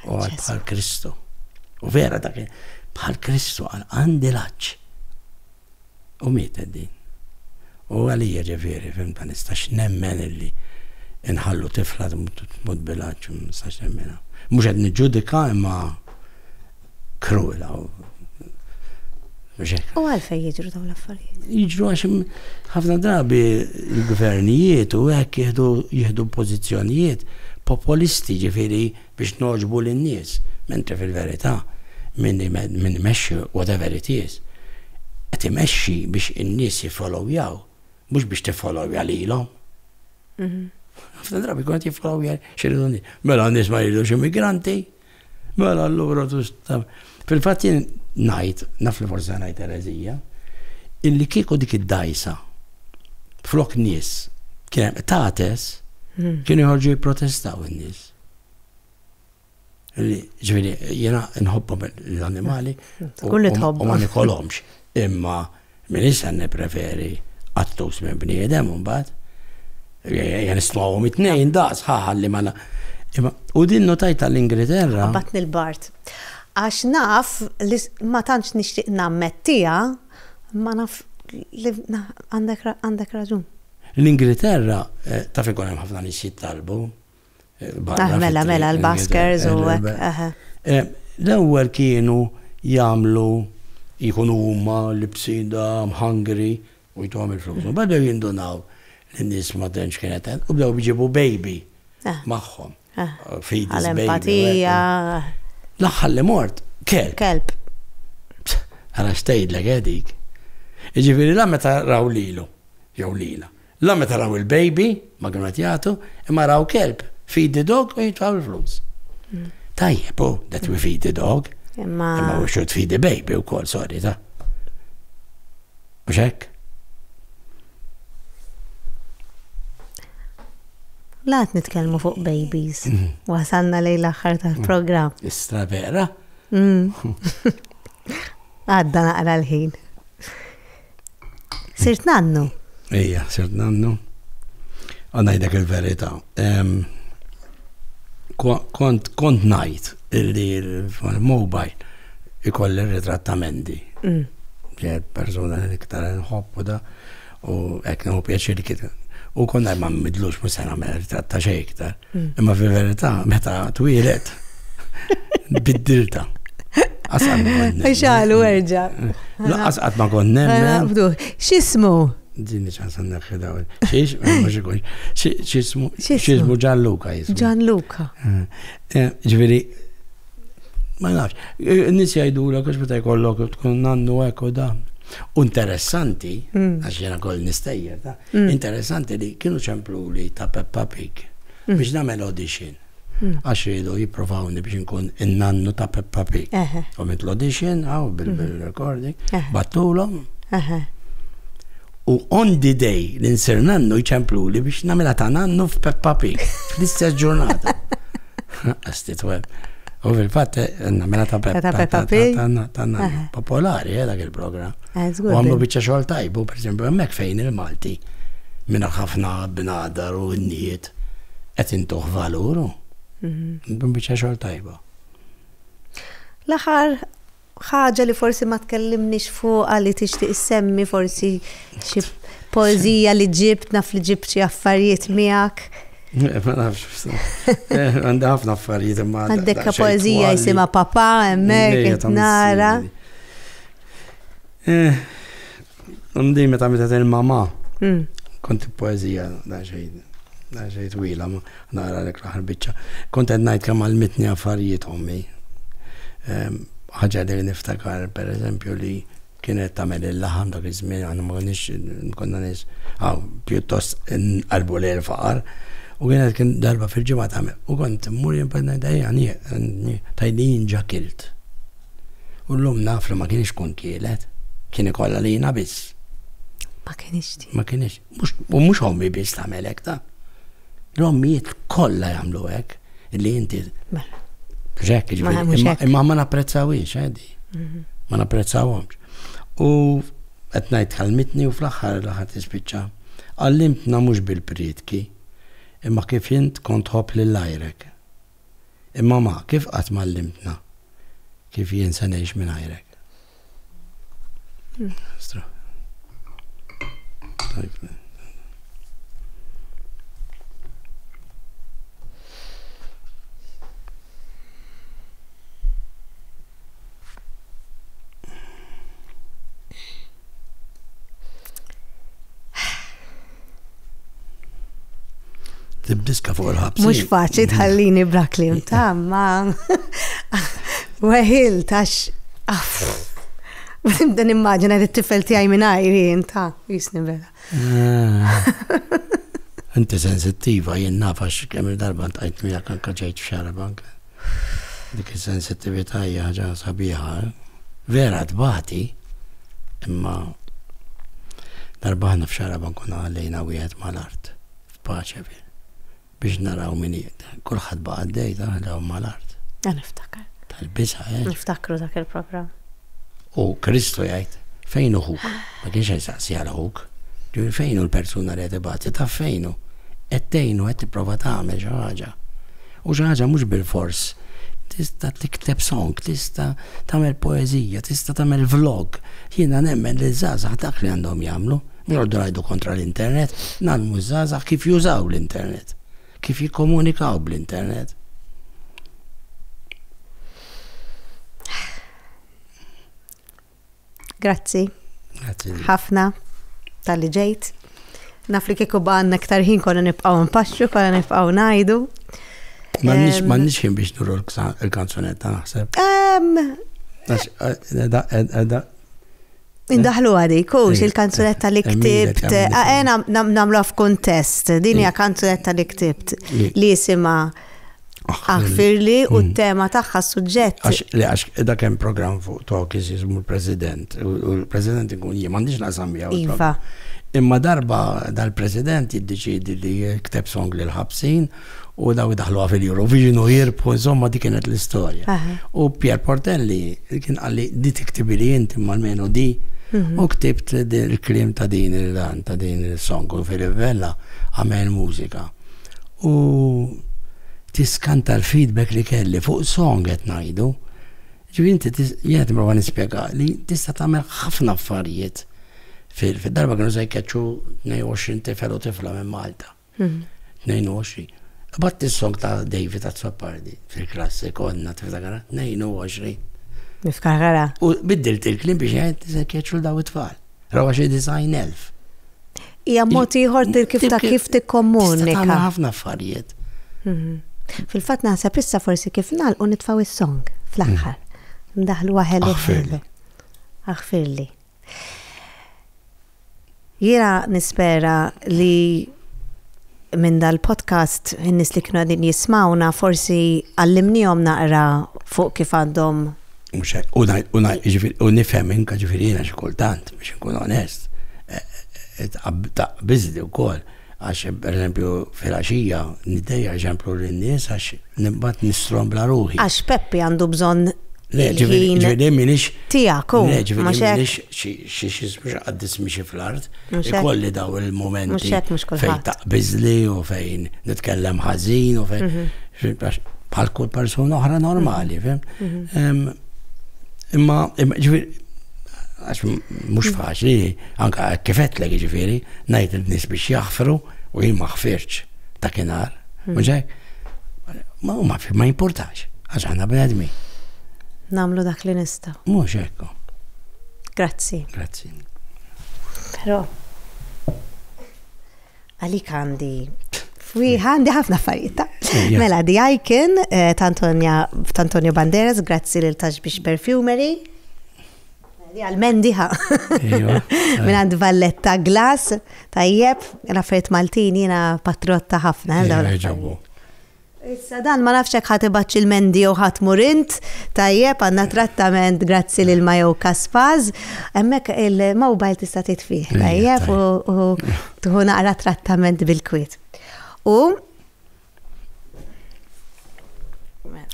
U għal bħal Kristu. U vera dak bħal Kristu għal għandilaċ. U mietet din. U għalija ġifieri, fim ta' nistax nemmen illi inħallu tifla tmut bilaċ, nistax nemmena. Mhux qed niġġudika imma krula. U għalfej jiġru daw l-affarijiet? Jiġru għax ħafna drabi l-gvernijiet u hekk jieħdu pożizzjonijiet populisti ġifieri biex noġbu lin-nies, mentri fil-verità min imexxi whatever it is. Qed imexxi biex in-nies jiffollowjaw, mhux biex tiffollowja lilhom. Ħafna drabi kont jiffollowja xiridu nies. Mela n-nies ma jridux immigranti, mela allura fil-fatt jien ngħid, naf li forsi ngħid ereżija, illi kieku dik id-dajsa flok nies kien tates, kienu jħorġu jipprotestaw in-nies. Ġifieri jiena nħobbhom l-annimali u ma nikolhomx. Imma min issa nippreferi qattus minn bniedem u mbagħad. Jien nismawhom it-tnejn daqs ħaħalli mala. U din notajt tal-Ingilterra. Batni l-Bart. Għax naf li ma tantx nixtieq nammettija, ma naf li għandek raġun. L-Ingilterra taf ikun hemm ħafna nies jittalbu. Mela l-baskers u hekk. L-ewwel kienu jagħmlu jkunu huma libsida mħangri u jtuhom il-flus. U bdew jindunaw l-nies ma tantx kienet u bdew biġibu baby magħhom. Għal-empatija. L-aħħar li mort kelb. Għara xtejdlek dik. Jiġifieri la meta raw lilu jew lila. La meta raw il-baby ma kienu qed jagħtu, imma raw kelb. Feed the dog u jitfaw il-flus. Tajjeb, that we feed the dog. Imma we should feed the baby u kol, sorry, ta' Mux hekk? Lat nitkellmu fuq babies. Wasalna lej l-aħħar tal-programm. Istra vera? Għadda naqra l-ħin. Sirt nannu? Ija, sirt nannu. Għanajdek il-verita. Kont najt li l-mobile ikolli ritrattamenti. Ġed persona li iktar nħobbu da u ekna u pjaċir kiet. U konna ma midlux musena me ritratta xej iktar. Imma fil-verità meta twilet biddilta. Xalu erġa. Laqas ma kon nemmen. Xismu? Dini ċansan neħħedaw. Xismu Gianluca jismu. Gianluca. Ġveri, ma nafx, nis jajdu l għax bita jkollok tkun nannu għek u da. Interessanti, għax jena koll nistejjer, interessanti li kienu ċemplu li ta' Peppa Pig biex namel audition. Għax jidu jiprovawni biex nkun in-nannu ta' Peppa Pig. U mit l-audition, għaw bil-recording, battulom. U on the day li nsir nannu jċemplu li biex namela ta' nannu f'Peppa Pig, fl-istess ġurnata. Għastit web. U fil-fatt, namela ta' Peppa Pig, ta' nannu popolari, dak il-program. U għamlu bieċa xogħol tajbu, per esempio, hemmhekk fejn il-Malti, minna ħafna bnadar u n-niet, qed intuħ valuru. Bieċa xogħol tajbu. L-aħħar ħaġa li forsi ma tkellimniex fuqha li tixtieq issemmi forsi xi poeżija li ġibt naf li ġibt xi affarijiet miegħek. Ma nafx. Għandi ħafna affarijiet imma. Għandek poeżija jisimha Papà hemmhekk qed nara. Għandi meta mitet il-mama. Kont poeżija da xejn twila ma nara lek l-aħħar biċċa. Kont qed ngħid kemm għalmitni affarijiet ommi. ħaġa li niftakar per eżempju li kienet tagħmel il-laħam dak iż-żmien għandna ma konniex konna nies pjuttost inqalbu lejn il-faqar u kien darba fil-ġimgħa tagħmel u kont mmur jimpenna tajdin ġakilt. U llum naf li ma kienx kun kielet, kien ikollha lina biss. Ma kienx ti. Ma kienx. U mhux ommi biss tagħmel hekk ta'. L-ommijiet kollha jagħmlu hekk illi inti ġekk, imma ma napprezzawiex, għedi. Ma napprezzawhomx. U qed ngħid ħalmitni u fl-aħħar tispiċċa. Għallimtna mhux bil-prietki, imma kif int kont ħobb lil-għajrek. Imma ma kif qatt m'allimtna kif jien se ngħix minn għajrek. Tibdiska fuq il-ħabsi. Mux faċi tħallini braklim ta' ma. Weħil tax. Dan immaġina li t-tifel tijaj minn ajri ta' jisni vera. Inti sensittiva jien nafax kemm il-darba ntajt miegħek anke ġejt f'Xarabank. Dik is-sensittività hija ħaġa sabiħa. Vera tbati, imma darba ħna f'Xarabank kuna għallejna wieħed mal-art. paċe biex naraw minni, kulħadd baqa' għaddej daw mal-art. Niftakar. Tal-bisħa, Niftakru dak il-programm. U Kristo jgħid, fejn uħuk? Ma kienx jistaqsi għal uħuk. Ġifieri fejn hu l-persuna li qed ibati, ta' fejn hu? Qed tgħinu qed tipprova tagħmel xi ħaġa. U xi ħaġa mhux bil-fors. Tista' tikteb song, tista' tagħmel poeżija, tista' tagħmel vlog. Jiena nemmen li żgħażagħ dak li għandhom jagħmlu. Mirgħodu ngħidu kontra l-internet, nagħmlu żgħażagħ kif jużaw l-internet, kif jikkomunikaw bl-internet. Grazzi. Ħafna tal-li ġejt. Naf li kieku baqanna aktar ħin konna nibqgħu npaxxu, konna nibqgħu ngħidu. M'għandniex ħin biex nuru l-kanzunetta naħseb. Indaħlu għadik, il-kanzunetta li ktibt, namlu f'kuntest, din hija kanzunetta li ktibt li jisimha Aħfirli u t-tema tagħha suġġett. Għax da kemm programm fuq Talkies jismu l-President, u l-President ikun jien m'għandix naqsam miegħu. Iva. Imma darba dal-President jiddeċidi li jikteb song lil ħabsin u daw idaħluha fil-Eurovision u jirbħu, insomma dik kienet l-istorja. U Pier Portelli kien qalli di tiktibili inti mal-menu di u ktibt il-klim ta' din il-song u fil-livella għamel mużika. U tiskanta l-feedback li kelli fuq song qed ngħidu. Ġifieri jiena nipprova nispjega li tista' tagħmel ħafna affarijiet fil-darba kienu se jkeċċu 22 tifel u tifla minn Malta. 22. Batt is-song ta' David Azzopardi fil-klassi konna tiftakar 22. Niftakara. U biddilt il-klim biex jgħid se jkeċċu l-daw it-tfal. Rawa xi design elf. Hija mod ieħor kif tikkomunika. Tista' tagħmel ħafna affarijiet. Fil-fatt naħseb issa forsi kif nagħlqu nitfgħu is-song fl-aħħar. Ndaħlu waħel Aħfirli. Jiena nispera li minn dal-podcast in-nies li kienu qegħdin jismawna forsi għallimnihom naqra fuq kif għandhom. U nifhem inka ġifieri jiena xi kultant biex inkun onest. Biżdi wkoll. Għax, per eżempju, fil-għaxija, niddeja eżemplu l-nies, għax nibbat nistrom bla ruħi. Għax Peppi għandu bżon ġiviri minix tijak, ġiviri minix xie għaddis miexi fl-art, ikolli daw il-momenti fejn taqbizli u fejn nitkellem ħazin u fejn bħal kull persona oħra normali, imma ġiviri għax mux faċli, anka kifet l ġifiri, najt il-nis biex jaħfru u jien maħfirċ ta' kienar. Mġek, ma importax, għax għanna bnedmi. Namlu dak li nista. Mux ekko. Grazzi. Grazzi. Pero, għalik għandi ħafna affarijiet. Mela, di Icon ta' Antonio Banderas, grazzi lil Taġbix Perfumery. Għal-mendiħa. Min għand Valletta Glass, tajjeb, raffet Maltini, jina patrotta ħafna. Issa dan ma nafxek ħatibaċ il-mendi u ħat murint, tajjeb, għanna trattament grazzi lil-Majoka Spaz, emmek il-mobile tista' titfih, tajjeb, u tuħu naqra trattament bil-kwit.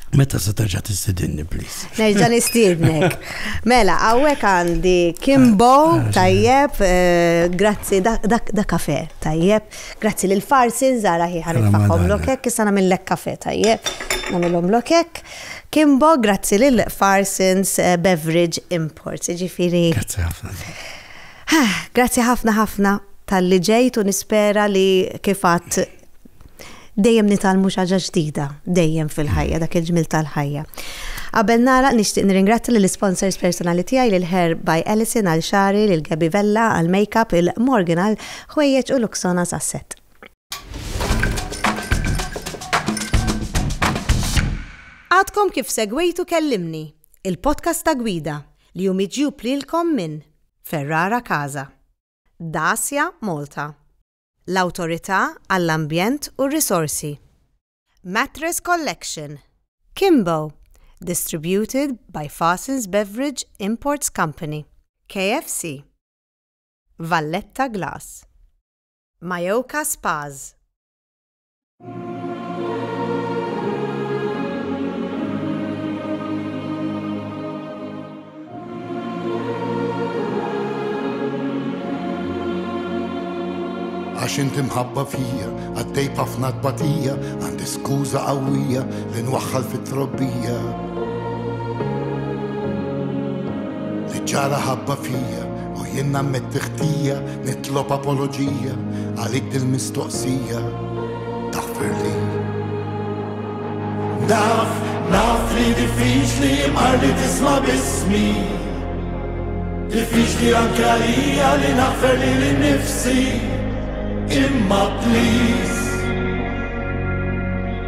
Meta se terġa' tistidinni, please. Nerġa' nistiednek. Mela, hawnhekk għandi Kimbo, tajjeb, grazzi da kafe, tajjeb. Grazzi lil Farsin, Zara ħi ħanitfaħħom lokek, issa nagħmillek kafe, tajjeb. Nagħmilhom lokek. Kimbo, grazzi lil Farsins Beverage Imports, ġifieri. Grazzi ħafna. Grazzi ħafna tal-li ġejt u nispera li kifat dejjem nitalmu xi ħaġa ġdida, dejjem fil-ħajja, dak il-ġmil tal-ħajja. Qabel nara nixtieq nirringrazzja lill-sponsors personali tiegħi lil Hair by Ellison għal xari, lil Gabi Vella għal makeup, il Morgan għal ħwejjeġ u Luxona Sasset. Għadkom kif segwejtu kellimni, il-podcast ta' gwida li jum iġjub lilkom minn Ferrara Casa, Dacia Malta, l-Awtorità għall-Ambjent u r-Risorsi, Mattress Collection, Kimbo, distributed by Farsins Beverage Imports Company, KFC, Valletta Glass, Majoka Spaz, inti mħabba fija, għaddej b'ħafna tbatija, għandi skuża qawwija li nwaħħal fit-trobbija. Li ġara ħabba fija u jien nammetti ħtija, nitlob apoloġija għalik dil-mistoqsija. Taħfirli. Naf li diffiċli marli tisma' bismi, diffiċli anke għalija li naħfer li l-nifsi. Imma please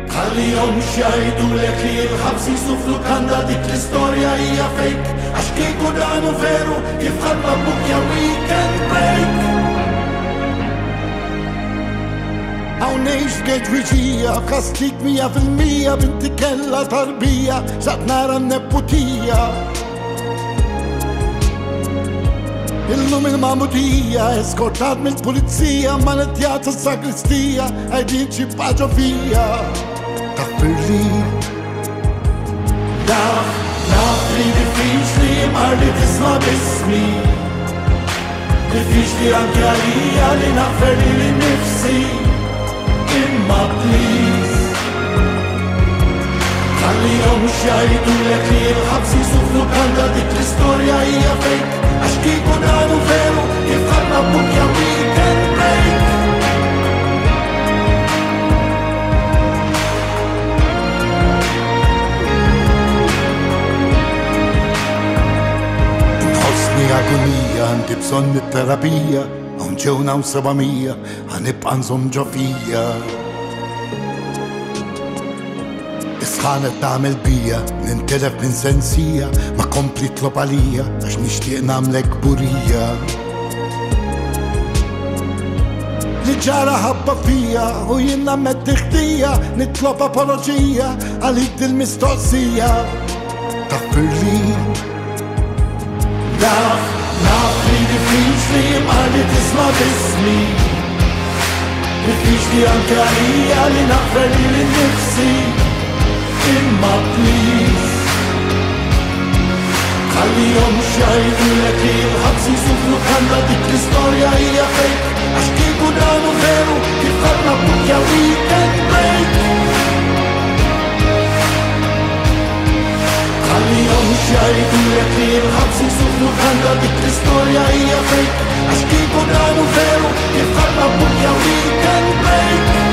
ħallihom xjajdulek li l-ħabs jisuflu kanda dik l-istorja hija fake, għax kieku danu veru kif ħadma bukja weekend break. Hawnejx f'gejt wiġija, f'kastik 100% binti kella tarbija, saq nara n-neputija. Illum il-mamudija, eskortat mill-pulizija, ma netjat s-sagristija, għajdin ċipaġo fija. Taffirli. Naf li diffiċli marli tisma' bismi, diffiċli anke għalija li naħfer li l-nifsi. Imma please ħallihom xjajdulek li l-ħabs jisuflu kanda dik l-istorja hija fake, għax kieku danu veru kif ħadna bukja weekend break. Nħossni agonija, għandi bżonn it-terapija, hawn ġewna u 700 ħanibqa' nżomm ġo fija. Isħanet tagħmel bija, nintelef minn sensija, ma kompli tlob għalija, għax nixtieq nagħmlek burija. Li ġara ħabba fija u jien nammetti ħtija, nitlob apoloġija għalik dil-mistoqsija. Taħfirli. Naf li diffiċli marli tisma' bismi, diffiċli anke għalija li naħfer li l-nifsi. Imma please ħallihom xjajdulek li l-ħabs jisuflu kanda dik l-istorja hija fake, għax kieku danu veru kif ħadna bukja weekend break. Ħallihom xjajdulek li l-ħabs jisuflu kanda dik l-istorja hija fake, għax kieku danu veru kif ħadna bukja weekend break.